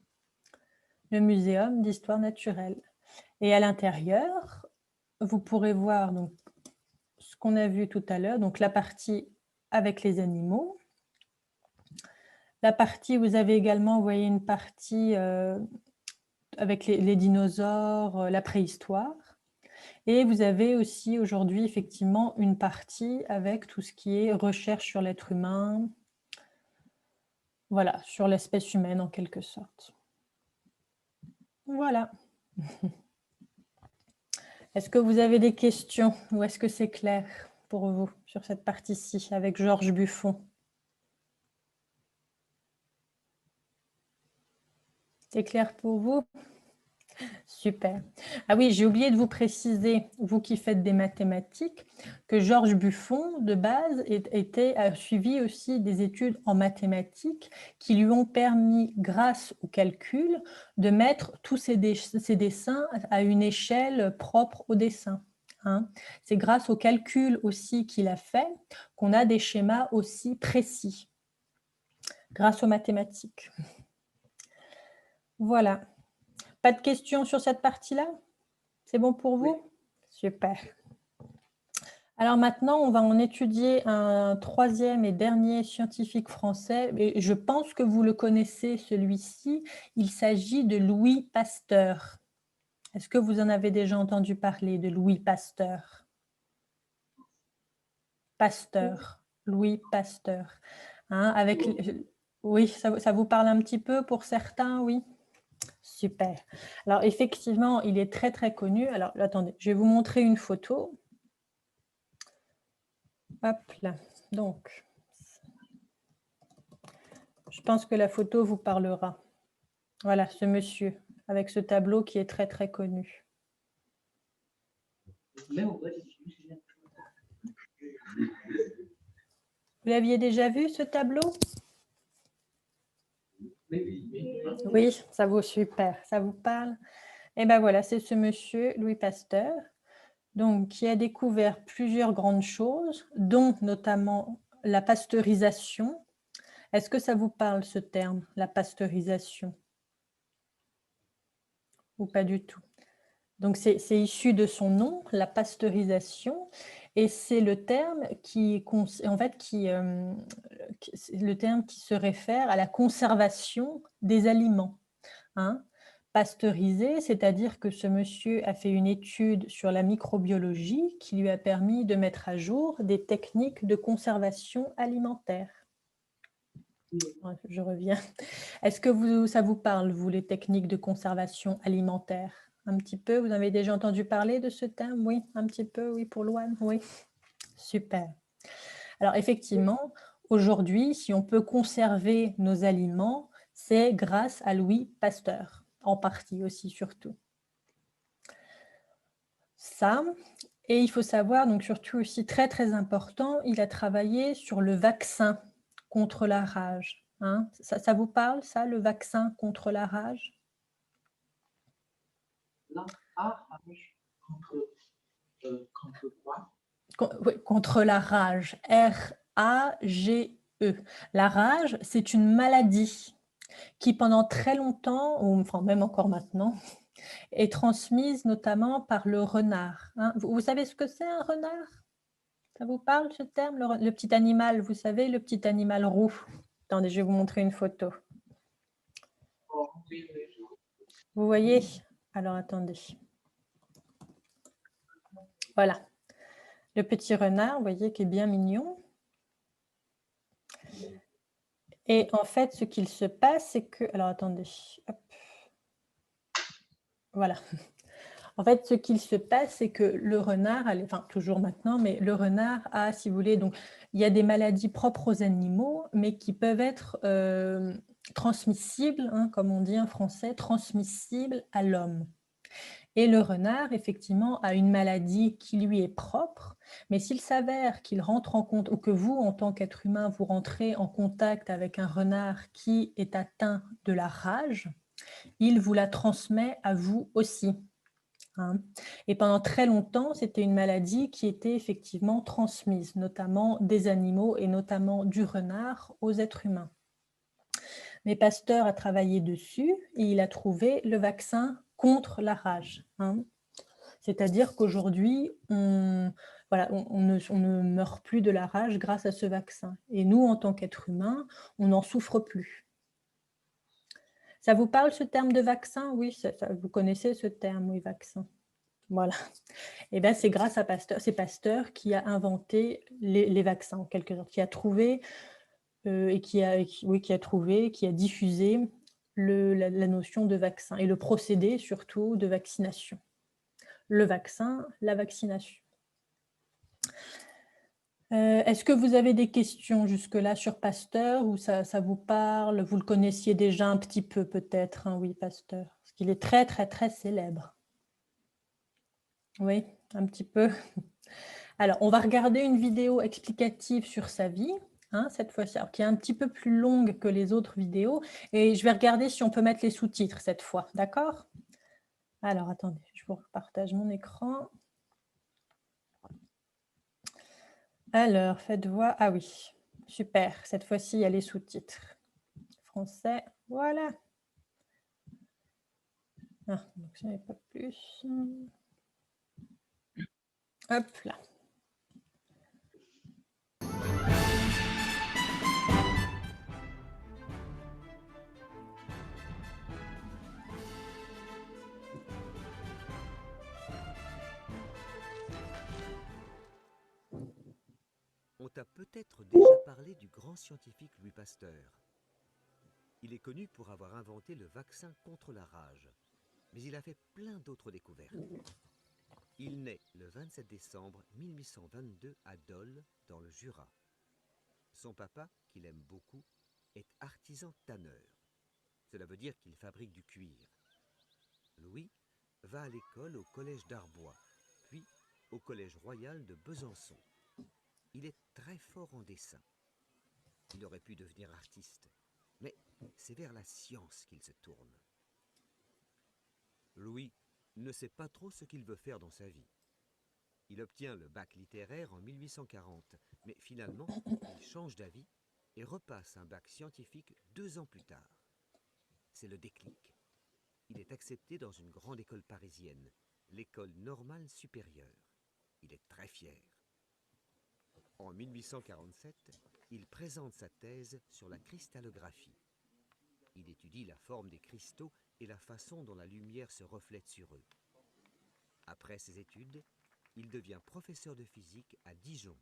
le Muséum d'histoire naturelle. Et à l'intérieur, vous pourrez voir donc, ce qu'on a vu tout à l'heure, donc la partie avec les animaux. La partie, vous avez également, vous voyez, une partie avec les dinosaures, la préhistoire. Et vous avez aussi aujourd'hui effectivement une partie avec tout ce qui est recherche sur l'être humain, voilà, sur l'espèce humaine en quelque sorte. Voilà. Est-ce que vous avez des questions ou est-ce que c'est clair pour vous sur cette partie-ci avec Georges Buffon? C'est clair pour vous? Super. Ah oui, j'ai oublié de vous préciser, vous qui faites des mathématiques, que Georges Buffon, de base, a suivi aussi des études en mathématiques qui lui ont permis, grâce au calcul, de mettre tous ces dessins à une échelle propre au dessin. Hein. C'est grâce au calcul aussi qu'il a fait qu'on a des schémas aussi précis, grâce aux mathématiques. Voilà. Pas de questions sur cette partie-là? C'est bon pour vous? Super. Alors maintenant, on va en étudier un troisième et dernier scientifique français. Et je pense que vous le connaissez, celui-ci. Il s'agit de Louis Pasteur. Est-ce que vous en avez déjà entendu parler de Louis Pasteur? Pasteur, Louis Pasteur. Hein, oui, ça vous parle un petit peu pour certains, oui? Super. Alors, effectivement, il est très, très connu. Alors, attendez, je vais vous montrer une photo. Hop là. Donc, je pense que la photo vous parlera. Voilà, ce monsieur, avec ce tableau qui est très, très connu. Vous l'aviez déjà vu, ce tableau? Oui, ça vaut super. Ça vous parle? Et bien voilà, c'est ce monsieur, Louis Pasteur, donc, qui a découvert plusieurs grandes choses, dont notamment la pasteurisation. Est-ce que ça vous parle, ce terme, la pasteurisation? Ou pas du tout? Donc, c'est issu de son nom, la pasteurisation, et c'est le terme qui se réfère à la conservation des aliments. Hein. Pasteuriser, c'est-à-dire que ce monsieur a fait une étude sur la microbiologie qui lui a permis de mettre à jour des techniques de conservation alimentaire. Je reviens. Est-ce que ça vous parle, vous, les techniques de conservation alimentaire? Un petit peu, vous avez déjà entendu parler de ce terme? Oui, un petit peu, oui, pour Louane, oui. Super. Alors, effectivement, aujourd'hui, si on peut conserver nos aliments, c'est grâce à Louis Pasteur, en partie aussi, surtout. Ça, et il faut savoir, donc surtout aussi très, très important, il a travaillé sur le vaccin contre la rage. Hein. Ça vous parle, ça, le vaccin contre la rage? Contre quoi? Oui, contre la rage, R-A-G-E. La rage, c'est une maladie qui pendant très longtemps, ou enfin même encore maintenant, est transmise notamment par le renard. Hein. Vous savez ce que c'est un renard? Ça vous parle ce terme, le petit animal, vous savez, le petit animal roux? Attendez, je vais vous montrer une photo. Oh, oui, oui. Vous voyez? Alors attendez. Voilà. Le petit renard, vous voyez, qui est bien mignon. Et en fait, ce qu'il se passe, c'est que... Alors, attendez. Hop. Voilà. En fait, ce qu'il se passe, c'est que le renard, enfin, toujours maintenant, mais le renard a, si vous voulez, donc, il y a des maladies propres aux animaux, mais qui peuvent être transmissibles, hein, comme on dit en français, transmissibles à l'homme. Et le renard, effectivement, a une maladie qui lui est propre, mais s'il s'avère qu'il rentre en compte, ou que vous, en tant qu'être humain, vous rentrez en contact avec un renard qui est atteint de la rage, il vous la transmet à vous aussi. Hein. Et pendant très longtemps, c'était une maladie qui était effectivement transmise, notamment des animaux et notamment du renard aux êtres humains. Mais Pasteur a travaillé dessus et il a trouvé le vaccin contre la rage. Hein. C'est-à-dire qu'aujourd'hui, on ne meurt plus de la rage grâce à ce vaccin. Et nous, en tant qu'êtres humains, on n'en souffre plus. Ça vous parle, ce terme de vaccin? Oui, vous connaissez ce terme, oui, vaccin. Voilà. Et bien, c'est grâce à Pasteur, c'est Pasteur qui a inventé les vaccins, en quelque sorte, qui a trouvé qui a diffusé la notion de vaccin et le procédé surtout de vaccination. Le vaccin, la vaccination. Est-ce que vous avez des questions jusque-là sur Pasteur ou ça vous parle? Vous le connaissiez déjà un petit peu peut-être, hein, oui, Pasteur? Parce qu'il est très, très, très célèbre. Oui, un petit peu. Alors, on va regarder une vidéo explicative sur sa vie, hein, cette fois-ci, alors qui est un petit peu plus longue que les autres vidéos et je vais regarder si on peut mettre les sous-titres cette fois, d'accord? Alors attendez, je vous partage mon écran. Alors, faites voir. Ah oui, super. Cette fois-ci, il y a les sous-titres. Français, voilà. Ah, donc ça n'est pas plus. Hop là. On t'a peut-être déjà parlé du grand scientifique Louis Pasteur. Il est connu pour avoir inventé le vaccin contre la rage, mais il a fait plein d'autres découvertes. Il naît le 27 décembre 1822 à Dole, dans le Jura. Son papa, qu'il aime beaucoup, est artisan tanneur. Cela veut dire qu'il fabrique du cuir. Louis va à l'école au collège d'Arbois, puis au collège royal de Besançon. Il est très fort en dessin. Il aurait pu devenir artiste, mais c'est vers la science qu'il se tourne. Louis ne sait pas trop ce qu'il veut faire dans sa vie. Il obtient le bac littéraire en 1840, mais finalement, il change d'avis et repasse un bac scientifique 2 ans plus tard. C'est le déclic. Il est accepté dans une grande école parisienne, l'école normale supérieure. Il est très fier. En 1847, il présente sa thèse sur la cristallographie. Il étudie la forme des cristaux et la façon dont la lumière se reflète sur eux. Après ses études, il devient professeur de physique à Dijon.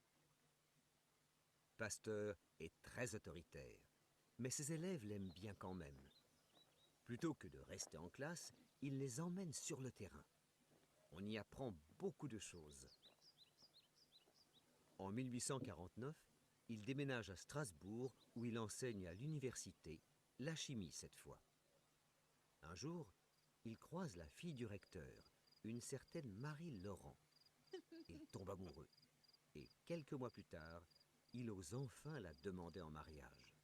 Pasteur est très autoritaire, mais ses élèves l'aiment bien quand même. Plutôt que de rester en classe, il les emmène sur le terrain. On y apprend beaucoup de choses. En 1849, il déménage à Strasbourg où il enseigne à l'université, la chimie cette fois. Un jour, il croise la fille du recteur, une certaine Marie Laurent. Il tombe amoureux et quelques mois plus tard, il ose enfin la demander en mariage.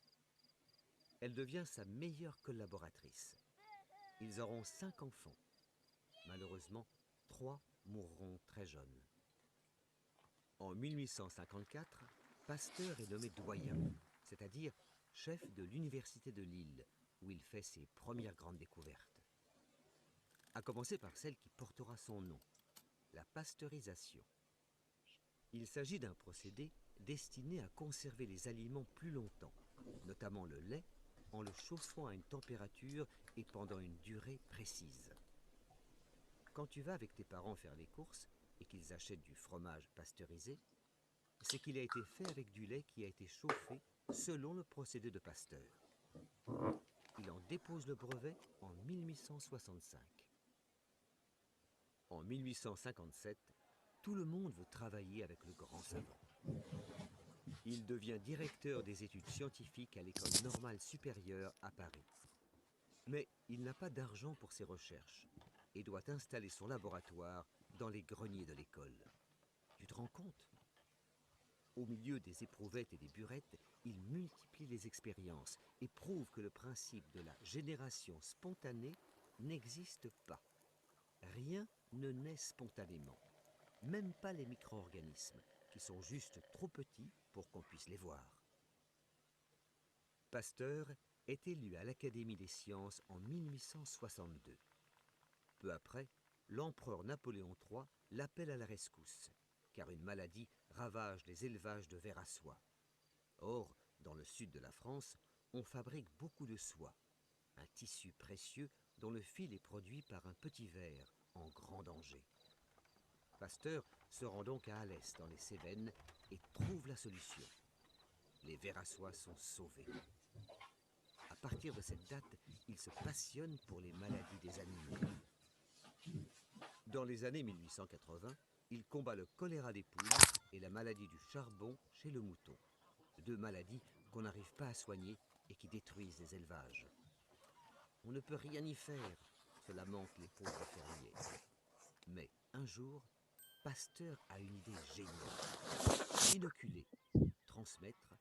Elle devient sa meilleure collaboratrice. Ils auront 5 enfants. Malheureusement, 3 mourront très jeunes. En 1854, Pasteur est nommé doyen, c'est-à-dire chef de l'université de Lille, où il fait ses premières grandes découvertes. À commencer par celle qui portera son nom, la pasteurisation. Il s'agit d'un procédé destiné à conserver les aliments plus longtemps, notamment le lait, en le chauffant à une température et pendant une durée précise. Quand tu vas avec tes parents faire les courses et qu'ils achètent du fromage pasteurisé, c'est qu'il a été fait avec du lait qui a été chauffé selon le procédé de Pasteur. Il en dépose le brevet en 1865. En 1857, tout le monde veut travailler avec le grand savant. Il devient directeur des études scientifiques à l'École normale supérieure à Paris. Mais il n'a pas d'argent pour ses recherches et doit installer son laboratoire dans les greniers de l'école. Tu te rends compte? Au milieu des éprouvettes et des burettes, il multiplie les expériences et prouve que le principe de la génération spontanée n'existe pas. Rien ne naît spontanément, même pas les micro-organismes, qui sont juste trop petits pour qu'on puisse les voir. Pasteur est élu à l'Académie des sciences en 1862. Peu après, l'empereur Napoléon III l'appelle à la rescousse, car une maladie ravage les élevages de vers à soie. Or, dans le sud de la France, on fabrique beaucoup de soie, un tissu précieux dont le fil est produit par un petit ver en grand danger. Pasteur se rend donc à Alès, dans les Cévennes, et trouve la solution. Les vers à soie sont sauvés. À partir de cette date, il se passionne pour les maladies des animaux. Dans les années 1880, il combat le choléra des poules et la maladie du charbon chez le mouton. Deux maladies qu'on n'arrive pas à soigner et qui détruisent les élevages. On ne peut rien y faire, se lamentent les pauvres fermiers. Mais un jour, Pasteur a une idée géniale. Inoculer, transmettre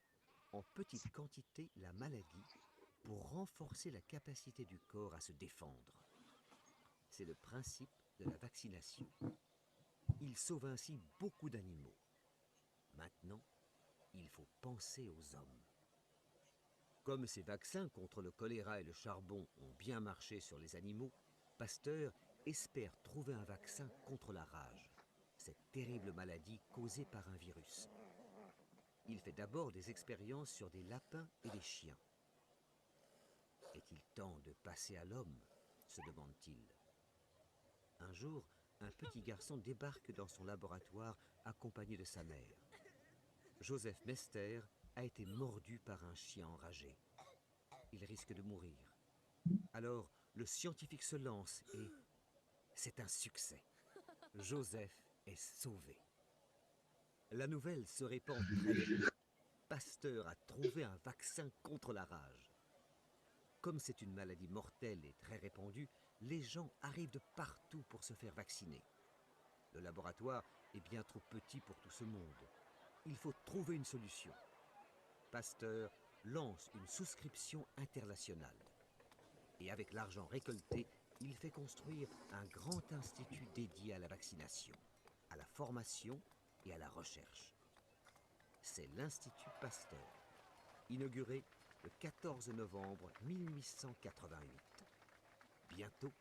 en petite quantité la maladie pour renforcer la capacité du corps à se défendre. C'est le principe de la vaccination. Il sauve ainsi beaucoup d'animaux. Maintenant, il faut penser aux hommes. Comme ces vaccins contre le choléra et le charbon ont bien marché sur les animaux, Pasteur espère trouver un vaccin contre la rage, cette terrible maladie causée par un virus. Il fait d'abord des expériences sur des lapins et des chiens. Est-il temps de passer à l'homme, se demande-t-il. Un jour, un petit garçon débarque dans son laboratoire accompagné de sa mère. Joseph Mester a été mordu par un chien enragé. Il risque de mourir. Alors, le scientifique se lance et c'est un succès. Joseph est sauvé. La nouvelle se répand très vite. Pasteur a trouvé un vaccin contre la rage. Comme c'est une maladie mortelle et très répandue, les gens arrivent de partout pour se faire vacciner. Le laboratoire est bien trop petit pour tout ce monde. Il faut trouver une solution. Pasteur lance une souscription internationale. Et avec l'argent récolté, il fait construire un grand institut dédié à la vaccination, à la formation et à la recherche. C'est l'Institut Pasteur, inauguré le 14 novembre 1888. Bientôt,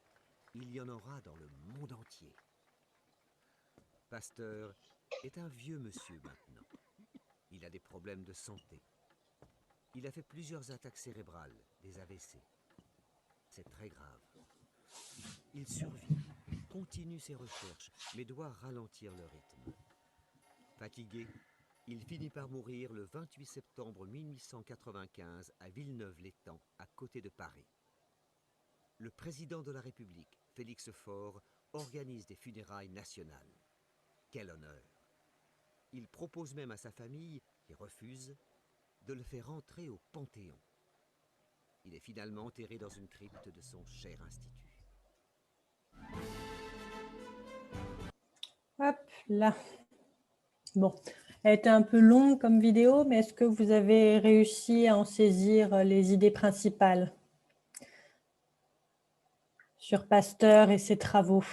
il y en aura dans le monde entier. Pasteur est un vieux monsieur maintenant. Il a des problèmes de santé. Il a fait plusieurs attaques cérébrales, des AVC. C'est très grave. Il survit, continue ses recherches, mais doit ralentir le rythme. Fatigué, il finit par mourir le 28 septembre 1895 à Villeneuve-l'Étang, à côté de Paris. Le président de la République, Félix Faure, organise des funérailles nationales. Quel honneur! Il propose même à sa famille, qui refuse, de le faire entrer au Panthéon. Il est finalement enterré dans une crypte de son cher institut. Hop là. Bon, elle était un peu longue comme vidéo, mais est-ce que vous avez réussi à en saisir les idées principales sur Pasteur et ses travaux?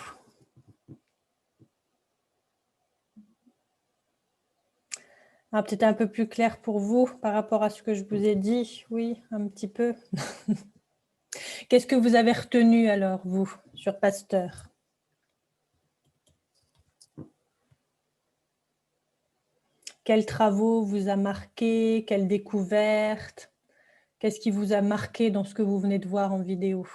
Ah, peut-être un peu plus clair pour vous par rapport à ce que je vous ai dit. Oui, un petit peu. Qu'est-ce que vous avez retenu alors, vous, sur Pasteur? Quels travaux vous a marqué? Quelles découvertes? Qu'est-ce qui vous a marqué dans ce que vous venez de voir en vidéo?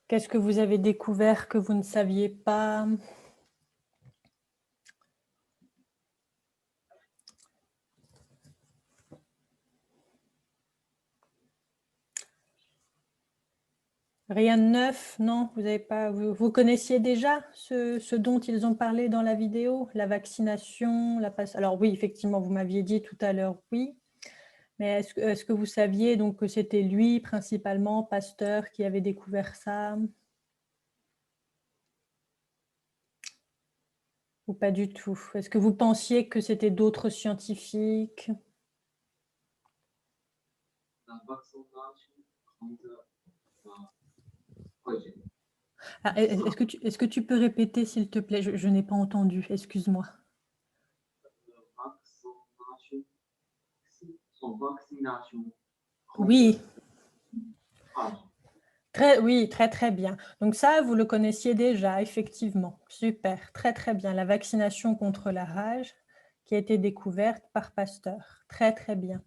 Qu'est-ce que vous avez découvert que vous ne saviez pas? Rien de neuf, non? Vous avez pas, vous connaissiez déjà ce dont ils ont parlé dans la vidéo, la vaccination, alors oui, effectivement, vous m'aviez dit tout à l'heure, oui. Mais est-ce que vous saviez donc que c'était lui, principalement, Pasteur, qui avait découvert ça? Ou pas du tout? Est-ce que vous pensiez que c'était d'autres scientifiques? La vaccination contre projet. Ah, est-ce que tu peux répéter, s'il te plaît? Je n'ai pas entendu, excuse-moi. Son vaccination. Oui. Projet. Oui, très très bien. Donc ça, vous le connaissiez déjà, effectivement. Super, très très bien. La vaccination contre la rage qui a été découverte par Pasteur. Très très bien.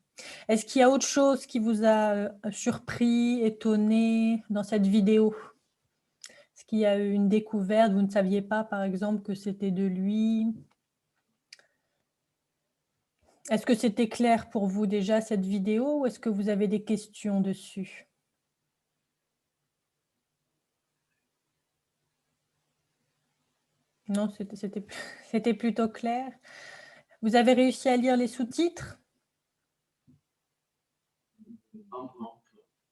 Est-ce qu'il y a autre chose qui vous a surpris, étonné dans cette vidéo? Est-ce qu'il y a eu une découverte? Vous ne saviez pas, par exemple, que c'était de lui? Est-ce que c'était clair pour vous déjà cette vidéo ou est-ce que vous avez des questions dessus? Non, c'était plutôt clair. Vous avez réussi à lire les sous-titres?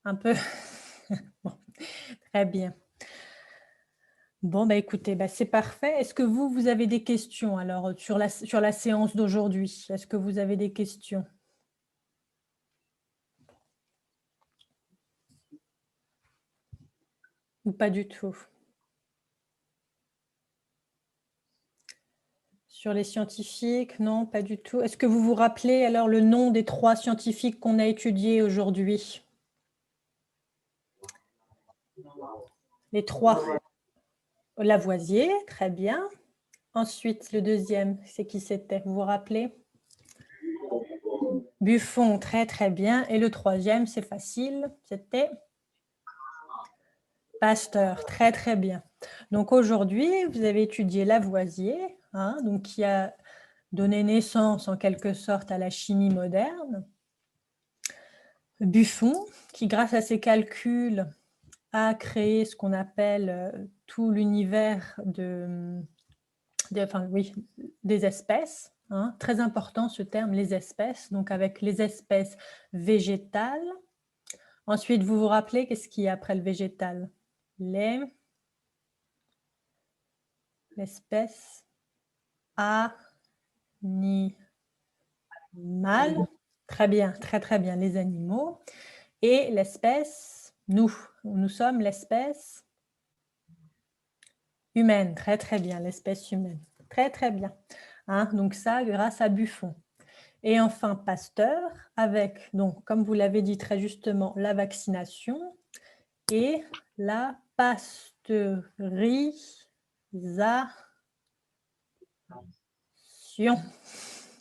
Un peu. Bon, très bien. Bon, bah, écoutez, bah, c'est parfait. Est-ce que vous avez des questions alors sur la séance d'aujourd'hui? Est-ce que vous avez des questions? Ou pas du tout? Sur les scientifiques, non, pas du tout. Est-ce que vous vous rappelez alors le nom des 3 scientifiques qu'on a étudiés aujourd'hui? Les 3. Lavoisier, très bien. Ensuite, le deuxième, c'est qui c'était? Vous vous rappelez? Buffon, très très bien. Et le troisième, c'est facile, c'était Pasteur, très très bien. Donc aujourd'hui, vous avez étudié Lavoisier, hein, donc qui a donné naissance en quelque sorte à la chimie moderne. Buffon, qui grâce à ses calculs a créé ce qu'on appelle tout l'univers des espèces. Hein, très important ce terme, les espèces, donc avec les espèces végétales. Ensuite, vous vous rappelez, qu'est-ce qu'il y a après le végétal? L'espèce animale. Très bien, très très bien, les animaux. Et l'espèce, nous sommes l'espèce humaine. Très très bien, l'espèce humaine. Très très bien. Hein, donc ça, grâce à Buffon. Et enfin, Pasteur, avec, donc, comme vous l'avez dit très justement, la vaccination et la pasteurisation.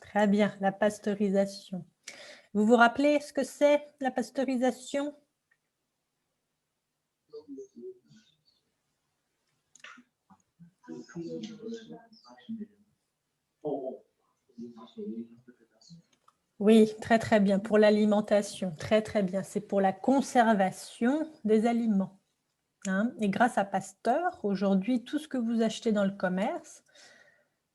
Très bien, la pasteurisation. Vous vous rappelez ce que c'est, la pasteurisation? Oui, très très bien, pour l'alimentation, très très bien. C'est pour la conservation des aliments. Hein. Et grâce à Pasteur, aujourd'hui, tout ce que vous achetez dans le commerce,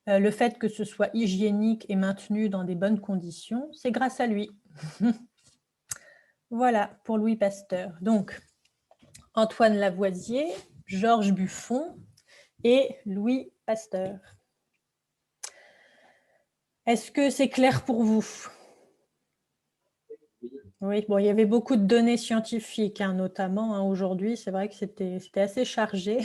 le fait que ce soit hygiénique et maintenu dans des bonnes conditions, c'est grâce à lui. Voilà, pour Louis Pasteur. Donc, Antoine Lavoisier, Georges Buffon et Louis Pasteur. Est-ce que c'est clair pour vous? Oui, bon, il y avait beaucoup de données scientifiques, hein, notamment aujourd'hui. C'est vrai que c'était assez chargé.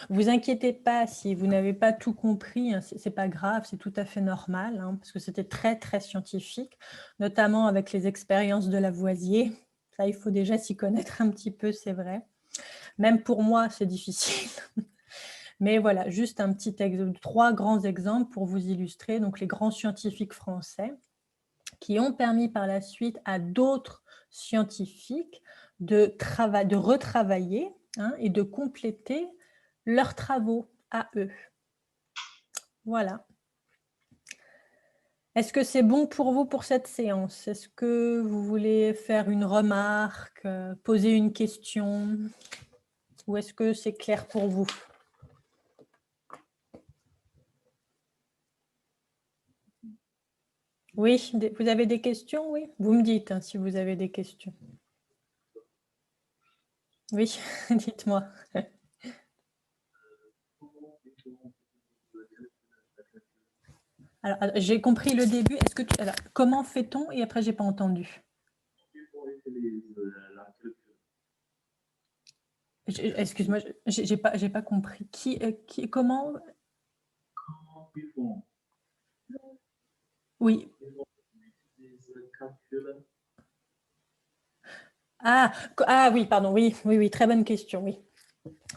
Vous inquiétez pas si vous n'avez pas tout compris, hein, c'est pas grave, c'est tout à fait normal, hein, parce que c'était très très scientifique, notamment avec les expériences de Lavoisier. Ça, il faut déjà s'y connaître un petit peu, c'est vrai. Même pour moi, c'est difficile. Mais voilà, juste un petit exemple, 3 grands exemples pour vous illustrer, donc les grands scientifiques français qui ont permis par la suite à d'autres scientifiques de retravailler, hein, et de compléter leurs travaux à eux. Voilà. Est-ce que c'est bon pour vous pour cette séance? Est-ce que vous voulez faire une remarque, poser une question? Ou est-ce que c'est clair pour vous? Oui, vous avez des questions? Oui, vous me dites, hein, si vous avez des questions. Oui, dites-moi. Alors, j'ai compris le début. Est-ce que alors, comment fait-on? Et après, j'ai pas entendu. Excuse-moi, j'ai pas compris. Comment? Oui. Ah oui, pardon. Oui, très bonne question. Oui.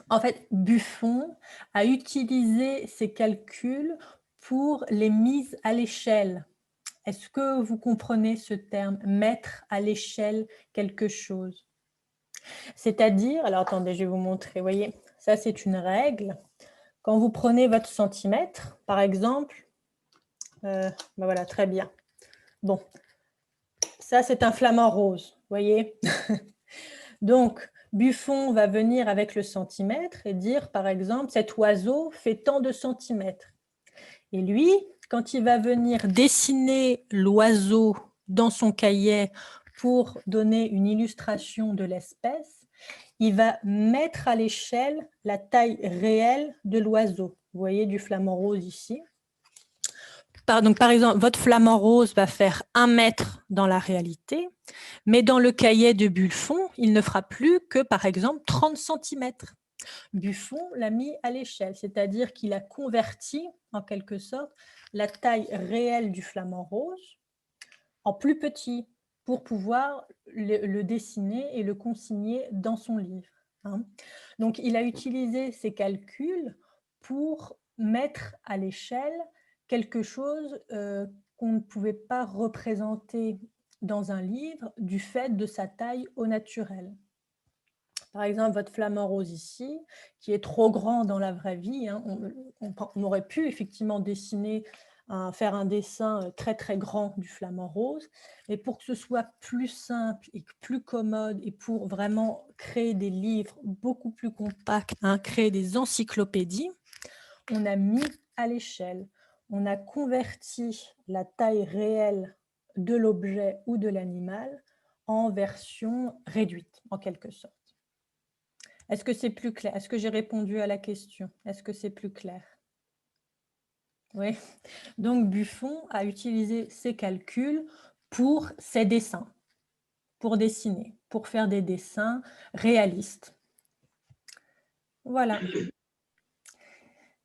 En fait, Buffon a utilisé ces calculs pour les mises à l'échelle. Est-ce que vous comprenez ce terme, mettre à l'échelle quelque chose? C'est-à-dire, alors attendez, je vais vous montrer, vous voyez, ça c'est une règle. Quand vous prenez votre centimètre, par exemple, ben voilà, très bien. Bon, ça c'est un flamant rose, vous voyez. Donc, Buffon va venir avec le centimètre et dire, par exemple, cet oiseau fait tant de centimètres. Et lui, quand il va venir dessiner l'oiseau dans son cahier pour donner une illustration de l'espèce, il va mettre à l'échelle la taille réelle de l'oiseau. Vous voyez du flamant rose ici. Donc, par exemple, votre flamant rose va faire 1 mètre dans la réalité, mais dans le cahier de Buffon, il ne fera plus que, par exemple, 30 cm. Buffon l'a mis à l'échelle, c'est-à-dire qu'il a converti, en quelque sorte, la taille réelle du flamant rose en plus petit pour pouvoir le dessiner et le consigner dans son livre. Hein. Donc, il a utilisé ces calculs pour mettre à l'échelle quelque chose qu'on ne pouvait pas représenter dans un livre du fait de sa taille au naturel. Par exemple, votre flamant rose ici, qui est trop grand dans la vraie vie, hein, on aurait pu effectivement dessiner, faire un dessin très très grand du flamant rose, mais pour que ce soit plus simple et plus commode et pour vraiment créer des livres beaucoup plus compacts, hein, créer des encyclopédies, on a mis à l'échelle, on a converti la taille réelle de l'objet ou de l'animal en version réduite, en quelque sorte. Est-ce que c'est plus clair? Est-ce que j'ai répondu à la question? Est-ce que c'est plus clair? Oui. Donc, Buffon a utilisé ces calculs pour ses dessins, pour dessiner, pour faire des dessins réalistes. Voilà.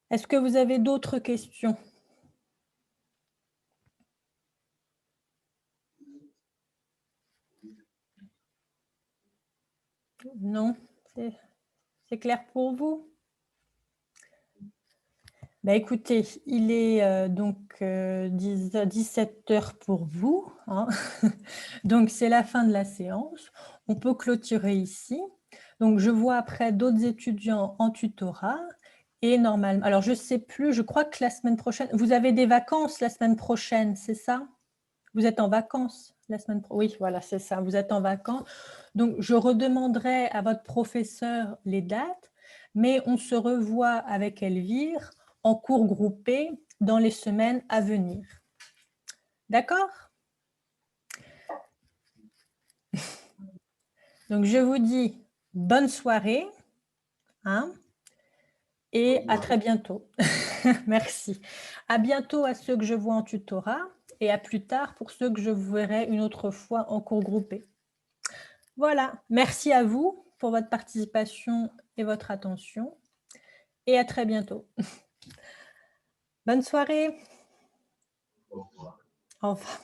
Est-ce que vous avez d'autres questions? Non? C'est clair pour vous? Bah écoutez, il est donc 17 h pour vous. Hein. Donc, c'est la fin de la séance. On peut clôturer ici. Donc, je vois après d'autres étudiants en tutorat. Et normalement, alors je ne sais plus, je crois que la semaine prochaine, vous avez des vacances la semaine prochaine, c'est ça? Vous êtes en vacances la semaine prochaine? Oui, voilà, c'est ça, vous êtes en vacances. Donc, je redemanderai à votre professeur les dates, mais on se revoit avec Elvire en cours groupé dans les semaines à venir. D'accord? Donc, je vous dis bonne soirée hein, et à très bientôt. Merci. À bientôt à ceux que je vois en tutorat et à plus tard pour ceux que je verrai une autre fois en cours groupé. Voilà. Merci à vous pour votre participation et votre attention et à très bientôt. Bonne soirée. Au revoir. Au revoir.